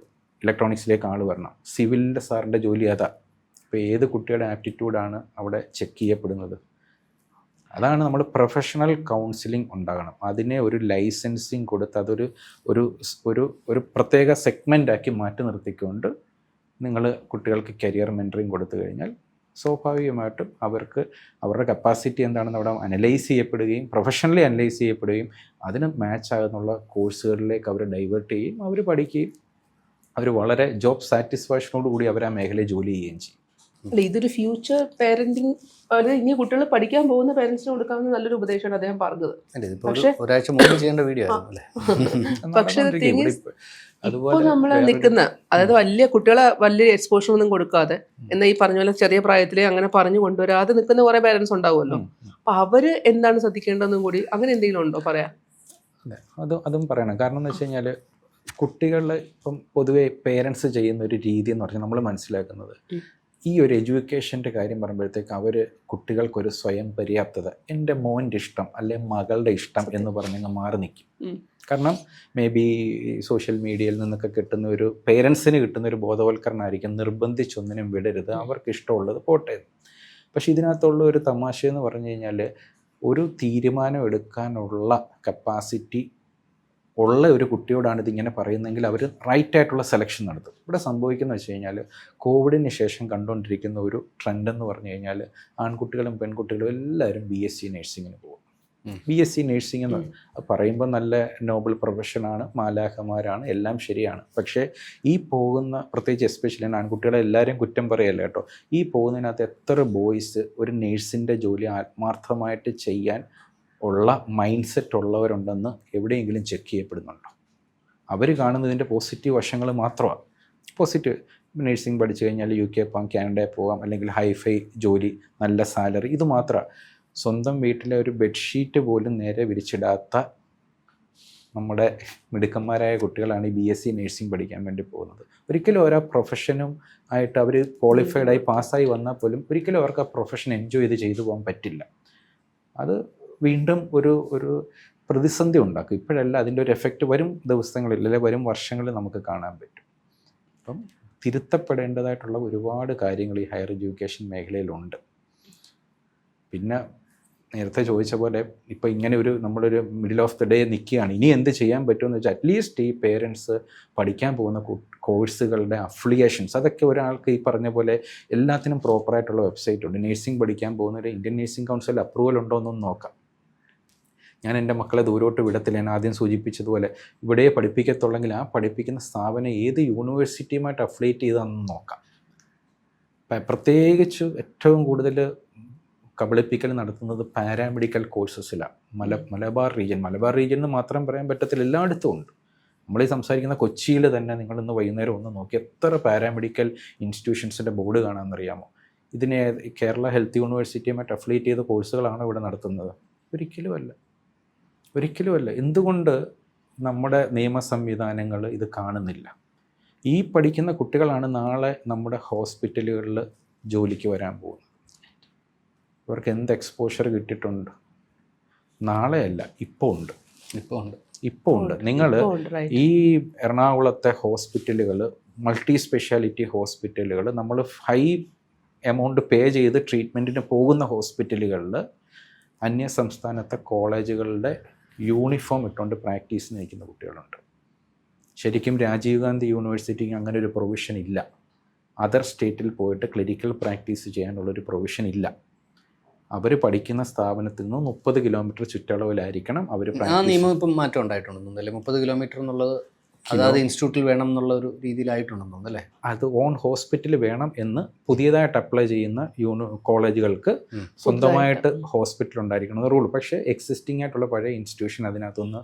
ഇലക്ട്രോണിക്സിലേക്ക് ആൾ വരണം. സിവിലിൻ്റെ സാറിൻ്റെ ജോലി അതാ. ഇപ്പോൾ ഏത് കുട്ടിയുടെ ആപ്റ്റിറ്റ്യൂഡാണ് അവിടെ ചെക്ക് ചെയ്യപ്പെടുന്നത്? അതാണ് നമ്മൾ പ്രൊഫഷണൽ കൗൺസിലിംഗ് ഉണ്ടാകണം. അതിനെ ഒരു ലൈസൻസിങ് കൊടുത്ത് അതൊരു ഒരു പ്രത്യേക സെഗ്മെൻ്റാക്കി മാറ്റി നിർത്തിക്കൊണ്ട് നിങ്ങൾ കുട്ടികൾക്ക് കരിയർ മെൻറ്ററിങ് കൊടുത്തു കഴിഞ്ഞാൽ സ്വാഭാവികമായിട്ടും അവർക്ക് അവരുടെ കപ്പാസിറ്റി എന്താണെന്ന് അവിടെ അനലൈസ് ചെയ്യപ്പെടുകയും പ്രൊഫഷണലി അനലൈസ് ചെയ്യപ്പെടുകയും അതിന് മാച്ച് ആകുന്നുള്ള കോഴ്സുകളിലേക്ക് അവർ ഡൈവേർട്ട് ചെയ്യും, അവർ പഠിക്കുകയും അവർ വളരെ ജോബ് സാറ്റിസ്ഫാക്ഷനോട് കൂടി അവർ ആ മേഖലയിൽ ജോലി ചെയ്യുകയും ചെയ്യും. അല്ല, ഇതൊരു ഫ്യൂച്ചർ പേരന്റിങ്, അതായത് ഇനി കുട്ടികൾ പഠിക്കാൻ പോകുന്ന പേരൻസിന് കൊടുക്കാവുന്ന നല്ലൊരു ഉപദേശമാണ് അദ്ദേഹം പറഞ്ഞത്. ഒരാഴ്ച മുമ്പ് ചെയ്യേണ്ട വീഡിയോ പക്ഷേ ഇപ്പോൾ നമ്മൾ നിൽക്കുന്ന അതായത് വലിയ കുട്ടികളെ വലിയ എക്സ്പോഷർ ഒന്നും കൊടുക്കാതെ എന്നാൽ ഈ പറഞ്ഞ പോലെ ചെറിയ പ്രായത്തിലെ അങ്ങനെ പറഞ്ഞു കൊണ്ടുവരാതെ നിൽക്കുന്ന കുറെ പേരൻസ് ഉണ്ടാവുമല്ലോ. അപ്പൊ അവര് എന്താണ് ശ്രദ്ധിക്കേണ്ടതെന്നും കൂടി അങ്ങനെ എന്തെങ്കിലും ഉണ്ടോ പറയാ? അതെ, അതും പറയണം. കാരണം എന്ന് വെച്ച് കഴിഞ്ഞാൽ കുട്ടികളിൽ ഇപ്പം പൊതുവെ പേരൻസ് ചെയ്യുന്ന ഒരു രീതി എന്ന് പറഞ്ഞാൽ നമ്മൾ മനസ്സിലാക്കുന്നത് ഈ ഒരു എഡ്യൂക്കേഷൻ്റെ കാര്യം പറയുമ്പോഴത്തേക്ക് അവർ കുട്ടികൾക്കൊരു സ്വയം പര്യാപ്തത, എൻ്റെ മോൻ്റെ ഇഷ്ടം അല്ലെങ്കിൽ മകളുടെ ഇഷ്ടം എന്ന് പറഞ്ഞങ്ങ് മാറി നിൽക്കും. കാരണം മേ ബി സോഷ്യൽ മീഡിയയിൽ നിന്നൊക്കെ കിട്ടുന്ന ഒരു പേരൻസിന് കിട്ടുന്ന ഒരു ബോധവൽക്കരണമായിരിക്കും, നിർബന്ധിച്ചൊന്നിനും വിടരുത്, അവർക്ക് ഇഷ്ടമുള്ളത് പോട്ടെ. പക്ഷെ ഇതിനകത്തുള്ള ഒരു തമാശ എന്ന് പറഞ്ഞു കഴിഞ്ഞാൽ ഒരു തീരുമാനം എടുക്കാനുള്ള കപ്പാസിറ്റി ഉള്ള ഒരു കുട്ടിയോടാണ് ഇതിങ്ങനെ പറയുന്നതെങ്കിൽ അവർ റൈറ്റ് ആയിട്ടുള്ള സെലക്ഷൻ നടത്തും. ഇവിടെ സംഭവിക്കുന്നത് വെച്ച് കഴിഞ്ഞാൽ കോവിഡിന് ശേഷം കണ്ടുകൊണ്ടിരിക്കുന്ന ഒരു ട്രെൻഡ് എന്ന് പറഞ്ഞു കഴിഞ്ഞാൽ ആൺകുട്ടികളും പെൺകുട്ടികളും എല്ലാവരും BSc നഴ്സിങ്ങിന് പോകും. BSc നഴ്സിംഗ് എന്ന് പറയുമ്പോൾ നല്ല നോബൽ പ്രൊഫഷനാണ്, മാലാഖമാരാണ്, എല്ലാം ശരിയാണ്. പക്ഷേ ഈ പോകുന്ന പ്രത്യേകിച്ച് എസ്പെഷ്യലി ആൺകുട്ടികളെ എല്ലാവരും കുറ്റം പറയല്ല കേട്ടോ, ഈ പോകുന്നതിനകത്ത് എത്ര ബോയ്സ് ഒരു നേഴ്സിൻ്റെ ജോലി ആത്മാർത്ഥമായിട്ട് ചെയ്യാൻ ഉള്ള മൈൻഡ് സെറ്റ് ഉള്ളവരുണ്ടെന്ന് എവിടെയെങ്കിലും ചെക്ക് ചെയ്യപ്പെടുന്നുണ്ടോ? അവർ കാണുന്നതിൻ്റെ പോസിറ്റീവ് വശങ്ങൾ മാത്രമാണ്. പോസിറ്റീവ് നഴ്സിംഗ് പഠിച്ചു കഴിഞ്ഞാൽ UK പോകാം, കാനഡയിൽ പോകാം, അല്ലെങ്കിൽ ഹൈഫൈ ജോലി, നല്ല സാലറി, ഇത് മാത്രമാണ്. സ്വന്തം വീട്ടിലെ ഒരു ബെഡ്ഷീറ്റ് പോലും നേരെ വിരിച്ചിടാത്ത നമ്മുടെ മിടുക്കന്മാരായ കുട്ടികളാണ് ഈ BSc നഴ്സിംഗ് പഠിക്കാൻ വേണ്ടി പോകുന്നത്. ഒരിക്കലും ഓരോ പ്രൊഫഷനും ആയിട്ട് അവർ ക്വാളിഫൈഡായി പാസ്സായി വന്നാൽ പോലും ഒരിക്കലും അവർക്ക് ആ പ്രൊഫഷൻ എൻജോയ് ചെയ്തു പോകാൻ പറ്റില്ല. അത് വീണ്ടും ഒരു പ്രതിസന്ധി ഉണ്ടാക്കും. ഇപ്പോഴല്ല, അതിൻ്റെ ഒരു എഫക്റ്റ് വരും ദിവസങ്ങളിൽ അല്ലെങ്കിൽ വരും വർഷങ്ങളിൽ നമുക്ക് കാണാൻ പറ്റും. അപ്പം തിരുത്തപ്പെടേണ്ടതായിട്ടുള്ള ഒരുപാട് കാര്യങ്ങൾ ഈ ഹയർ എഡ്യൂക്കേഷൻ മേഖലയിലുണ്ട്. പിന്നെ നേരത്തെ ചോദിച്ച പോലെ ഇപ്പോൾ ഇങ്ങനെ നമ്മളൊരു മിഡിൽ ഓഫ് ദി ഡേ നിൽക്കുകയാണ്, ഇനി എന്ത് ചെയ്യാൻ പറ്റുമെന്ന് വെച്ചാൽ അറ്റ്ലീസ്റ്റ് ഈ പേരൻസ് പഠിക്കാൻ പോകുന്ന കോഴ്സുകളുടെ അഫിലിയേഷൻസ് അതൊക്കെ ഒരാൾക്ക് ഈ പറഞ്ഞ പോലെ എല്ലാത്തിനും പ്രോപ്പറായിട്ടുള്ള വെബ്സൈറ്റ് ഉണ്ട്. നഴ്സിംഗ് പഠിക്കാൻ പോകുന്നവർ ഇന്ത്യൻ നഴ്സിംഗ് കൗൺസിൽ അപ്രൂവൽ ഉണ്ടോ എന്നൊന്ന് നോക്കാം. ഞാൻ എൻ്റെ മക്കളെ ദൂരോട്ട് വിടത്തില്ല. ഞാൻ ആദ്യം സൂചിപ്പിച്ചതുപോലെ ഇവിടെ പഠിപ്പിക്കത്തുള്ളെങ്കിൽ ആ പഠിപ്പിക്കുന്ന സ്ഥാപനം ഏത് യൂണിവേഴ്സിറ്റിയുമായിട്ട് അഫിലിയേറ്റ് ചെയ്താണെന്ന് നോക്കാം. പ്രത്യേകിച്ച് ഏറ്റവും കൂടുതൽ കബളിപ്പിക്കൽ നടത്തുന്നത് പാരാമെഡിക്കൽ കോഴ്സസിലാണ്. മലബാർ റീജിയൻ എന്ന് മാത്രം പറയാൻ പറ്റത്തില്ല, എല്ലായിടത്തും ഉണ്ട്. നമ്മളീ സംസാരിക്കുന്ന കൊച്ചിയിൽ തന്നെ നിങ്ങളിന്ന് വൈകുന്നേരം ഒന്ന് നോക്കി എത്ര പാരാമെഡിക്കൽ ഇൻസ്റ്റിറ്റ്യൂഷൻസിൻ്റെ ബോർഡ് കാണാമെന്നറിയാമോ? ഇതിനെ കേരള ഹെൽത്ത് യൂണിവേഴ്സിറ്റിയുമായിട്ട് അഫിലിയേറ്റ് ചെയ്ത കോഴ്സുകളാണ് ഇവിടെ നടത്തുന്നത്? ഒരിക്കലുമല്ല. എന്തുകൊണ്ട് നമ്മുടെ നിയമ സംവിധാനങ്ങൾ ഇത് കാണുന്നില്ല? ഈ പഠിക്കുന്ന കുട്ടികളാണ് നാളെ നമ്മുടെ ഹോസ്പിറ്റലുകളിൽ ജോലിക്ക് വരാൻ പോകുന്നത്. ഇവർക്ക് എന്ത് എക്സ്പോഷർ കിട്ടിയിട്ടുണ്ട്? നാളെയല്ല, ഇപ്പോൾ ഉണ്ട്. നിങ്ങൾ ഈ എറണാകുളത്തെ ഹോസ്പിറ്റലുകൾ, മൾട്ടി സ്പെഷ്യാലിറ്റി ഹോസ്പിറ്റലുകൾ, നമ്മൾ ഹൈ എമൗണ്ട് പേ ചെയ്ത് ട്രീറ്റ്മെൻറ്റിന് പോകുന്ന ഹോസ്പിറ്റലുകളിൽ അന്യ സംസ്ഥാനത്തെ കോളേജുകളുടെ യൂണിഫോം ഇട്ടുകൊണ്ട് പ്രാക്ടീസിന് നിൽക്കുന്ന കുട്ടികളുണ്ട്. ശരിക്കും രാജീവ് ഗാന്ധി യൂണിവേഴ്സിറ്റിക്ക് അങ്ങനെ ഒരു പ്രൊവിഷൻ ഇല്ല. അതർ സ്റ്റേറ്റിൽ പോയിട്ട് ക്ലിനിക്കൽ പ്രാക്ടീസ് ചെയ്യാനുള്ളൊരു പ്രൊവിഷൻ ഇല്ല. അവർ പഠിക്കുന്ന സ്ഥാപനത്തിൽ നിന്ന് 30 കിലോമീറ്റർ ചുറ്റളവിലായിരിക്കണം അവർ. ആ നിയമം ഇപ്പം മാറ്റം ഉണ്ടായിട്ടുണ്ടെന്നല്ലേ? 30 കിലോമീറ്റർ എന്നുള്ളത് അതായത് ഇൻസ്റ്റിറ്റ്യൂട്ടിൽ വേണം എന്നുള്ള ഒരു രീതിയിലായിട്ടുണ്ടെന്നല്ലേ? അത് ഓൺ ഹോസ്പിറ്റൽ വേണം എന്ന് പുതിയതായിട്ട് അപ്ലൈ ചെയ്യുന്ന കോളേജുകൾക്ക് സ്വന്തമായിട്ട് ഹോസ്പിറ്റൽ ഉണ്ടായിരിക്കണം റൂൾ. പക്ഷേ എക്സിസ്റ്റിംഗ് ആയിട്ടുള്ള പഴയ ഇൻസ്റ്റിറ്റ്യൂഷൻ അതിനകത്തൊന്ന്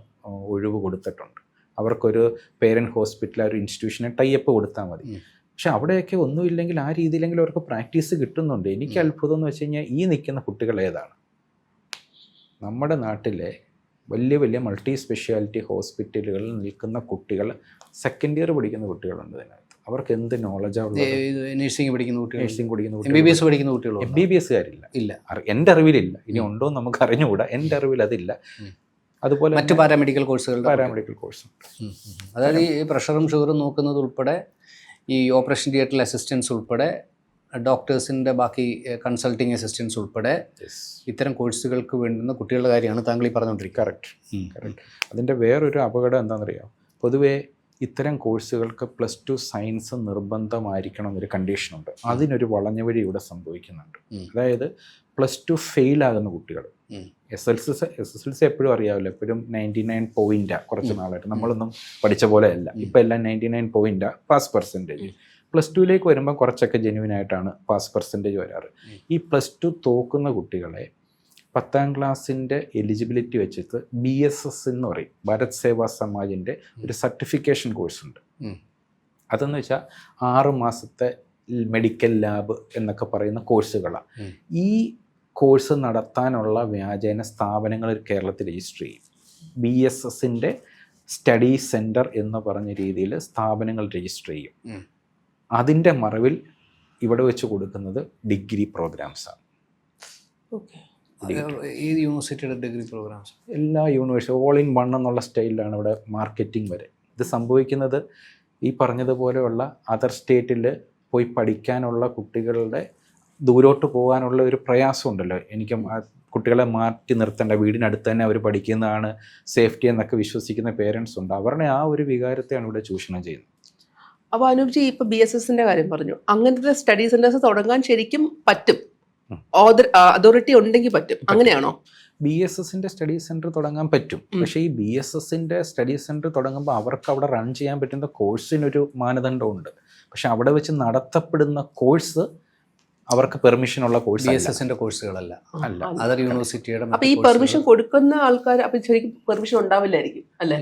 ഒഴിവ് കൊടുത്തിട്ടുണ്ട്. അവർക്കൊരു പേരൻറ്റ് ഹോസ്പിറ്റൽ ഒരു ഇൻസ്റ്റിറ്റ്യൂഷന് ടൈപ്പ് കൊടുത്താൽ മതി. പക്ഷെ അവിടെയൊക്കെ ഒന്നുമില്ലെങ്കിൽ ആ രീതിയിലെങ്കിലും അവർക്ക് പ്രാക്ടീസ് കിട്ടുന്നുണ്ട്. എനിക്ക് അത്ഭുതം എന്ന് വെച്ച് കഴിഞ്ഞാൽ ഈ നിൽക്കുന്ന കുട്ടികൾ ഏതാണ്? നമ്മുടെ നാട്ടിലെ വലിയ വലിയ മൾട്ടി സ്പെഷ്യാലിറ്റി ഹോസ്പിറ്റലുകളിൽ നിൽക്കുന്ന കുട്ടികൾ, സെക്കൻഡ് ഇയർ പഠിക്കുന്ന കുട്ടികളുണ്ട് ഇതിനകത്ത്. അവർക്ക് എന്ത് നോളജാണ്? നഴ്സിംഗ് പഠിക്കുന്ന കുട്ടികൾ, MBBS പഠിക്കുന്ന കുട്ടികൾ, MBBSകാരില്ല. ഇല്ല, എൻ്റെ അറിവിലില്ല. ഇനി ഉണ്ടോ എന്ന് നമുക്ക് അറിഞ്ഞുകൂടാ. എൻ്റെ അറിവിൽ അതില്ല. അതുപോലെ മറ്റ് പാരാമെഡിക്കൽ കോഴ്സ് അതായത് ഈ പ്രഷറും ഷുഗറും നോക്കുന്നത് ഉൾപ്പെടെ, ഈ ഓപ്പറേഷൻ തിയേറ്ററിൽ അസിസ്റ്റൻസ് ഉൾപ്പെടെ, ഡോക്ടേഴ്സിൻ്റെ ബാക്കി കൺസൾട്ടിങ് അസിസ്റ്റൻസ് ഉൾപ്പെടെ ഇത്തരം കോഴ്സുകൾക്ക് വേണ്ടുന്ന കുട്ടികളുടെ കാര്യമാണ് താങ്കൾ ഈ പറഞ്ഞുകൊണ്ടിരിക്കുന്നത്. കറക്റ്റ്. അതിൻ്റെ വേറൊരു അപകടം എന്താണെന്നറിയാം? പൊതുവേ ഇത്തരം കോഴ്സുകൾക്ക് +2 സയൻസ് നിർബന്ധമായിരിക്കണം എന്നൊരു കണ്ടീഷനുണ്ട്. അതിനൊരു വളഞ്ഞവഴി ഇവിടെ സംഭവിക്കുന്നുണ്ട്. അതായത് +2 ഫെയിലാകുന്ന കുട്ടികൾ, SSLC എപ്പോഴും അറിയാമല്ലോ, എപ്പോഴും 99 പോയിൻ്റാണ്. കുറച്ച് നാളായിട്ട് നമ്മളൊന്നും പഠിച്ച പോലെ അല്ല, ഇപ്പം എല്ലാം 99 പോയിൻ്റാണ് പാസ് പെർസെൻറ്റേജ്. +2ലേക്ക് വരുമ്പോൾ കുറച്ചൊക്കെ ജെന്യുവിനായിട്ടാണ് പാസ് പെർസെൻറ്റേജ് വരാറ്. ഈ +2 തോക്കുന്ന കുട്ടികളെ 10ാം ക്ലാസ്സിൻ്റെ എലിജിബിലിറ്റി വെച്ചിട്ട് BSS എന്ന് പറയും, ഭാരത് സേവാ സമാജിൻ്റെ ഒരു സർട്ടിഫിക്കേഷൻ കോഴ്സ് ഉണ്ട്. അതെന്ന് വെച്ചാൽ 6 മാസത്തെ മെഡിക്കൽ ലാബ് എന്നൊക്കെ പറയുന്ന കോഴ്സുകളാണ്. ഈ കോഴ്സ് നടത്താനുള്ള വ്യാജേന സ്ഥാപനങ്ങൾ കേരളത്തിൽ രജിസ്റ്റർ ചെയ്യും. BSSൻ്റെ സ്റ്റഡി സെൻറ്റർ എന്ന് പറഞ്ഞ രീതിയിൽ സ്ഥാപനങ്ങൾ രജിസ്റ്റർ ചെയ്യും. അതിൻ്റെ മറവിൽ ഇവിടെ വെച്ച് കൊടുക്കുന്നത് ഡിഗ്രി പ്രോഗ്രാംസാണ്. ഏത് യൂണിവേഴ്സിറ്റിയുടെ ഡിഗ്രി പ്രോഗ്രാംസ്? എല്ലാ യൂണിവേഴ്സിറ്റി ഓൾ ഇൻ വൺ എന്നുള്ള സ്റ്റൈലിലാണ് ഇവിടെ മാർക്കറ്റിംഗ് വരെ. ഇത് സംഭവിക്കുന്നത് ഈ പറഞ്ഞതുപോലെയുള്ള അതർ സ്റ്റേറ്റിൽ പോയി പഠിക്കാനുള്ള കുട്ടികളുടെ ദൂരോട്ട് പോകാനുള്ള ഒരു പ്രയാസം ഉണ്ടല്ലോ. എനിക്ക് കുട്ടികളെ മാറ്റി നിർത്തേണ്ട, വീടിനടുത്ത് തന്നെ അവർ പഠിക്കുന്നതാണ് സേഫ്റ്റി എന്നൊക്കെ വിശ്വസിക്കുന്ന പേരൻസ് ഉണ്ട്. അവരുടെ ആ ഒരു വികാരത്തെയാണ് ഇവിടെ ചൂഷണം ചെയ്യുന്നത്. അപ്പോൾ അനൂപ്ജി ഇപ്പോൾ BSSന്റെ കാര്യം പറഞ്ഞു. അങ്ങനത്തെ സ്റ്റഡി സെന്റേഴ്സ് തുടങ്ങാൻ ശരിക്കും പറ്റും, അതോറിറ്റി ഉണ്ടെങ്കിൽ പറ്റും, അങ്ങനെയാണോ? BSSന്റെ സ്റ്റഡി സെൻറ്റർ തുടങ്ങാൻ പറ്റും. പക്ഷേ ഈ BSSന്റെ സ്റ്റഡി സെൻറ്റർ തുടങ്ങുമ്പോൾ അവർക്ക് അവിടെ റൺ ചെയ്യാൻ പറ്റുന്ന കോഴ്സിനൊരു മാനദണ്ഡമുണ്ട്. പക്ഷെ അവിടെ വെച്ച് നടത്തപ്പെടുന്ന കോഴ്സ് അവർക്ക് പെർമിഷൻ ഉള്ള കോഴ്സ് BSSന്റെ കോഴ്സുകളല്ല, അല്ല അതർ യൂണിവേഴ്സിറ്റിയുടെ. അപ്പോൾ ഈ പെർമിഷൻ കൊടുക്കുന്ന ആൾക്കാർ അപ്പോൾ ശരിക്കും പെർമിഷൻ ഉണ്ടാവില്ലായിരിക്കും അല്ലേ?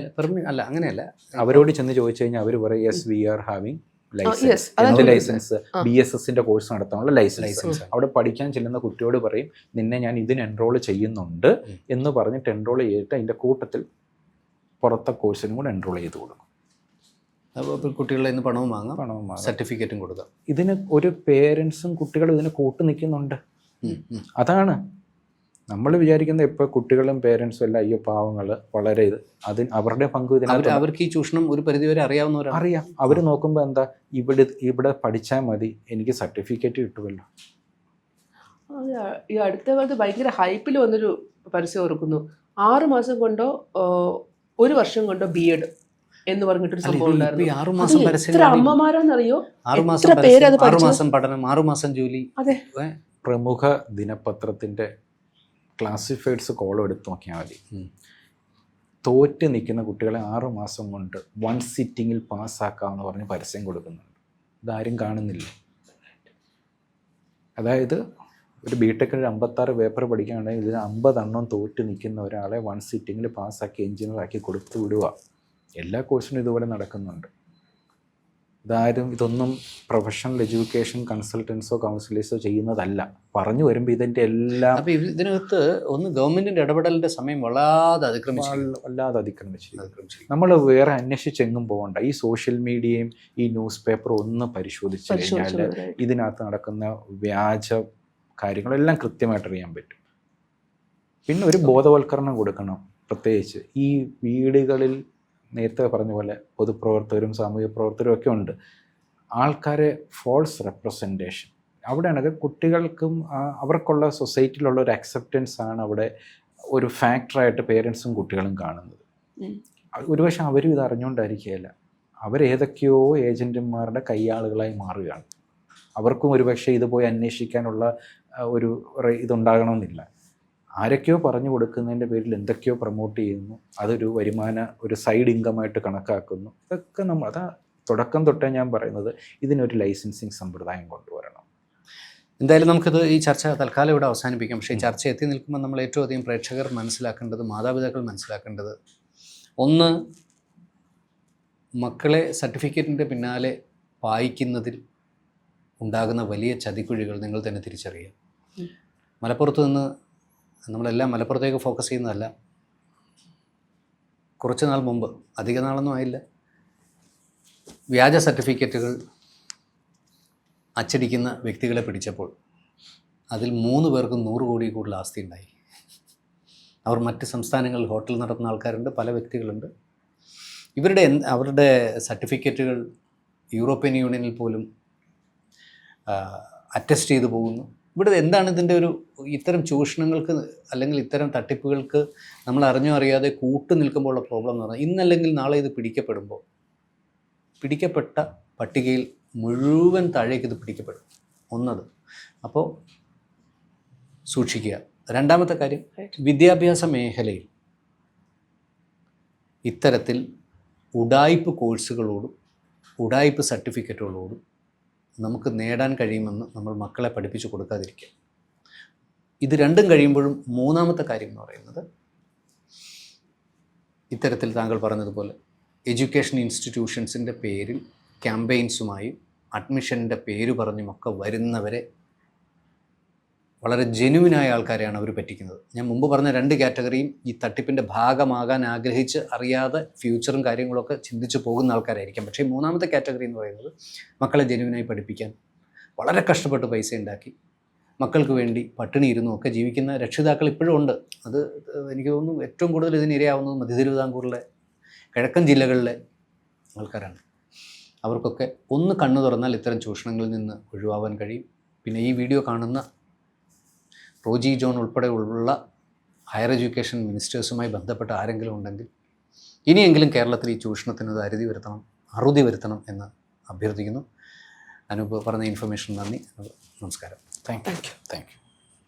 അല്ല, അങ്ങനെയല്ല. അവരോട് ചെന്ന് ചോദിച്ചു കഴിഞ്ഞാൽ അവർ പറയും yes we are having licence. എന്ത് ലൈസൻസ്? BSSന്റെ കോഴ്സ് നടത്താനുള്ള ലൈസൻസ്. അവിടെ പഠിക്കാൻ ചെല്ലുന്ന കുട്ടിയോട് പറയും നിന്നെ ഞാൻ ഇതിന് എൻറോൾ ചെയ്യുന്നുണ്ട് എന്ന് പറഞ്ഞിട്ട് എൻറോൾ ചെയ്തിട്ട് അതിൻ്റെ കൂട്ടത്തിൽ പുറത്തെ കോഴ്സിനും കൂടെ എൻറോൾ ചെയ്ത് കൊടുക്കും. അപ്പോൾ കുട്ടികളുടെ നിന്ന് പണവും വാങ്ങാം, സർട്ടിഫിക്കറ്റും കൊടുക്കാം. ഇതിന് ഒരു പേരൻസും കുട്ടികളും ഇതിന് കൂട്ടു നിൽക്കുന്നുണ്ട്. അതാണ് നമ്മൾ വിചാരിക്കുന്നത്. ഇപ്പോൾ കുട്ടികളും പേരൻസും എല്ലാം അയ്യോ പാവങ്ങൾ വളരെ അവരുടെ പങ്ക് ഇതിനകത്ത്. അവർക്ക് ഈ ചൂഷണം ഒരു പരിധിവരെ അറിയാവുന്നവരാണ്. അറിയാം. അവർ നോക്കുമ്പോൾ എന്താ ഇവിടെ പഠിച്ചാൽ മതി, എനിക്ക് സർട്ടിഫിക്കറ്റ് കിട്ടുമല്ലോ. ഈ അടുത്ത കാലത്ത് ഭയങ്കര ഹൈപ്പിൽ വന്നൊരു പരസ്യം ഓർക്കുന്നു. 6 മാസം കൊണ്ടോ 1 വർഷം കൊണ്ടോ B.Ed എന്ന് പറഞ്ഞിട്ടൊരു സംഭവം ഉണ്ടായിരുന്നു. എത്ര അമ്മമാരാന്നറിയോ, എത്ര പേരത് 6 മാസം പഠനം, 6 മാസം ജോലി. അതെ, പ്രമുഖ ദിനപത്രത്തിൻ്റെ ക്ലാസിഫൈഡ്സ് കോളം എടുത്ത് നോക്കിയാൽ മതി. തോറ്റ് നിൽക്കുന്ന കുട്ടികളെ 6 മാസം കൊണ്ട് 1 സിറ്റിങ്ങിൽ പാസ്സാക്കാമെന്ന് പറഞ്ഞ് പരസ്യം കൊടുക്കുന്നുണ്ട്. ഇതാരും കാണുന്നില്ല. അതായത് ഒരു B.Techന് 56 പേപ്പർ പഠിക്കുകയാണെങ്കിൽ ഇതിന് 50 എണ്ണം തോറ്റ് നിൽക്കുന്ന ഒരാളെ 1 സിറ്റിങ്ങിൽ പാസ്സാക്കി എഞ്ചിനീയറാക്കി കൊടുത്തു വിടുക. എല്ലാ കോഴ്സിനും ഇതുപോലെ നടക്കുന്നുണ്ട്. ഇതൊന്നും പ്രൊഫഷണൽ എഡ്യൂക്കേഷൻ കൺസൾട്ടൻസോ കൗൺസിലേഴ്സോ ചെയ്യുന്നതല്ല. പറഞ്ഞു വരുമ്പോൾ ഇതിൻ്റെ എല്ലാം. അപ്പോൾ ഇതിനകത്ത് ഒന്ന് ഗവൺമെൻറ്റിൻ്റെ ഇടപെടലിൻ്റെ സമയം വല്ലാതെ അതിക്രമിച്ചു. നമ്മൾ വേറെ അന്വേഷിച്ചെങ്ങും പോകണ്ട. ഈ സോഷ്യൽ മീഡിയയും ഈ ന്യൂസ് പേപ്പറും ഒന്ന് പരിശോധിച്ച് കഴിഞ്ഞാൽ ഇതിനകത്ത് നടക്കുന്ന വ്യാജ കാര്യങ്ങളെല്ലാം കൃത്യമായിട്ട് അറിയാൻ പറ്റും. പിന്നെ ഒരു ബോധവൽക്കരണം കൊടുക്കണം. പ്രത്യേകിച്ച് ഈ വീടുകളിൽ നേരത്തെ പറഞ്ഞ പോലെ പൊതുപ്രവർത്തകരും സാമൂഹ്യ പ്രവർത്തകരും ഒക്കെ ഉണ്ട്. ആൾക്കാരെ ഫോൾസ് റെപ്രസെൻറ്റേഷൻ അവിടെയാണ് കുട്ടികൾക്കും അവർക്കുള്ള സൊസൈറ്റിയിലുള്ള ഒരു അക്സെപ്റ്റൻസ് ആണ് അവിടെ ഒരു ഫാക്ടറായിട്ട് പേരൻസും കുട്ടികളും കാണുന്നത്. ഒരുപക്ഷെ അവരും ഇത് അറിഞ്ഞുകൊണ്ടായിരിക്കുകയില്ല. അവരേതൊക്കെയോ ഏജൻറ്റുമാരുടെ കയ്യാളുകളായി മാറുകയാണ്. അവർക്കും ഒരുപക്ഷെ ഇത് പോയി അന്വേഷിക്കാനുള്ള ഒരു ഇതുണ്ടാകണമെന്നില്ല. ആരൊക്കെയോ പറഞ്ഞു കൊടുക്കുന്നതിൻ്റെ പേരിൽ എന്തൊക്കെയോ പ്രൊമോട്ട് ചെയ്യുന്നു. അതൊരു ഒരു സൈഡ് ഇൻകമായിട്ട് കണക്കാക്കുന്നു. ഇതൊക്കെ തുടക്കം തൊട്ടേ ഞാൻ പറയുന്നത് ഇതിനൊരു ലൈസൻസിങ് സമ്പ്രദായം കൊണ്ടുവരണം. എന്തായാലും നമുക്കിത് ഈ ചർച്ച തൽക്കാലം ഇവിടെ അവസാനിപ്പിക്കാം. പക്ഷേ ഈ ചർച്ച എത്തി നിൽക്കുമ്പോൾ നമ്മൾ ഏറ്റവും അധികം പ്രേക്ഷകർ മനസ്സിലാക്കേണ്ടത്, മാതാപിതാക്കൾ മനസ്സിലാക്കേണ്ടത്, ഒന്ന്, മക്കളെ സർട്ടിഫിക്കറ്റിൻ്റെ പിന്നാലെ പായിക്കുന്നതിൽ ഉണ്ടാകുന്ന വലിയ ചതിക്കുഴികൾ നിങ്ങൾ തന്നെ തിരിച്ചറിയുക. മലപ്പുറത്ത് നിന്ന് നമ്മളെല്ലാം മലപ്പുറത്തേക്ക് ഫോക്കസ് ചെയ്യുന്നതല്ല. കുറച്ച് നാൾ മുമ്പ്, അധിക നാളൊന്നും ആയില്ല, വ്യാജ സർട്ടിഫിക്കറ്റുകൾ അച്ചടിക്കുന്ന വ്യക്തികളെ പിടിച്ചപ്പോൾ അതിൽ 3 പേർക്കും 100 കോടി കൂടുതൽ ആസ്തി ഉണ്ടായി. അവർ മറ്റ് സംസ്ഥാനങ്ങളിൽ ഹോട്ടൽ നടത്തുന്ന ആൾക്കാരുണ്ട്, പല വ്യക്തികളുണ്ട്. അവരുടെ സർട്ടിഫിക്കറ്റുകൾ യൂറോപ്യൻ യൂണിയനിൽ പോലും അറ്റസ്റ്റ് ചെയ്തു പോകുന്നു. ഇവിടെ എന്താണ് ഇതിൻ്റെ ഇത്തരം ചൂഷണങ്ങൾക്ക് അല്ലെങ്കിൽ ഇത്തരം തട്ടിപ്പുകൾക്ക് നമ്മൾ അറിഞ്ഞോ അറിയാതെ കൂട്ടു നിൽക്കുമ്പോഴുള്ള പ്രോബ്ലം എന്ന് പറഞ്ഞാൽ ഇന്നല്ലെങ്കിൽ നാളെ ഇത് പിടിക്കപ്പെട്ട പട്ടികയിൽ മുഴുവൻ താഴേക്ക് ഇത് പിടിക്കപ്പെടും. ഒന്നത്. അപ്പോൾ സൂക്ഷിക്കുക. രണ്ടാമത്തെ കാര്യം, വിദ്യാഭ്യാസ മേഖലയിൽ ഇത്തരത്തിൽ ഉഡായിപ്പ് കോഴ്സുകളോടും ഉഡായിപ്പ് സർട്ടിഫിക്കറ്റുകളോടും നമുക്ക് നേടാൻ കഴിയുമെന്ന് നമ്മൾ മക്കളെ പഠിപ്പിച്ചു കൊടുക്കാതിരിക്കുക. ഇത് രണ്ടും കഴിയുമ്പോഴും മൂന്നാമത്തെ കാര്യം എന്ന് പറയുന്നത് ഇത്തരത്തിൽ താങ്കൾ പറഞ്ഞതുപോലെ എഡ്യൂക്കേഷൻ ഇൻസ്റ്റിറ്റ്യൂഷൻസിൻ്റെ പേരിൽ ക്യാമ്പയിൻസുമായും അഡ്മിഷൻ്റെ പേര് പറഞ്ഞുമൊക്കെ വരുന്നവരെ വളരെ ജെനുവിനായ ആൾക്കാരെയാണ് അവർ പറ്റിക്കുന്നത്. ഞാൻ മുമ്പ് പറഞ്ഞ 2 കാറ്റഗറിയും ഈ തട്ടിപ്പിൻ്റെ ഭാഗമാകാൻ ആഗ്രഹിച്ച് അറിയാതെ ഫ്യൂച്ചറും കാര്യങ്ങളൊക്കെ ചിന്തിച്ച് പോകുന്ന ആൾക്കാരായിരിക്കാം. പക്ഷേ മൂന്നാമത്തെ കാറ്റഗറി എന്ന് പറയുന്നത് മക്കളെ ജെനുവിനായി പഠിപ്പിക്കാൻ വളരെ കഷ്ടപ്പെട്ട് പൈസ ഉണ്ടാക്കി മക്കൾക്ക് വേണ്ടി പട്ടിണി ഇരുന്നും ഒക്കെ ജീവിക്കുന്ന രക്ഷിതാക്കൾ ഇപ്പോഴും ഉണ്ട്. അത് എനിക്ക് തോന്നുന്നു ഏറ്റവും കൂടുതൽ ഇതിന് ഇരയാവുന്നത് മധ്യ തിരുവിതാംകൂറിലെ കിഴക്കൻ ജില്ലകളിലെ ആൾക്കാരാണ്. അവർക്കൊക്കെ ഒന്ന് കണ്ണു തുറന്നാൽ ഇത്തരം ചൂഷണങ്ങളിൽ നിന്ന് ഒഴിവാവാൻ കഴിയും. പിന്നെ ഈ വീഡിയോ കാണുന്ന റോജി ജോൺ ഉൾപ്പെടെയുള്ള ഹയർ എഡ്യൂക്കേഷൻ മിനിസ്റ്റേഴ്സുമായി ബന്ധപ്പെട്ട ആരെങ്കിലും ഉണ്ടെങ്കിൽ ഇനിയെങ്കിലും കേരളത്തിൽ ഈ ചൂഷണത്തിന് ഒരു അറുതി വരുത്തണം എന്ന് അഭ്യർത്ഥിക്കുന്നു. അനൂപ് പറഞ്ഞ ഇൻഫർമേഷൻ നന്ദി. നമസ്കാരം. Thank you.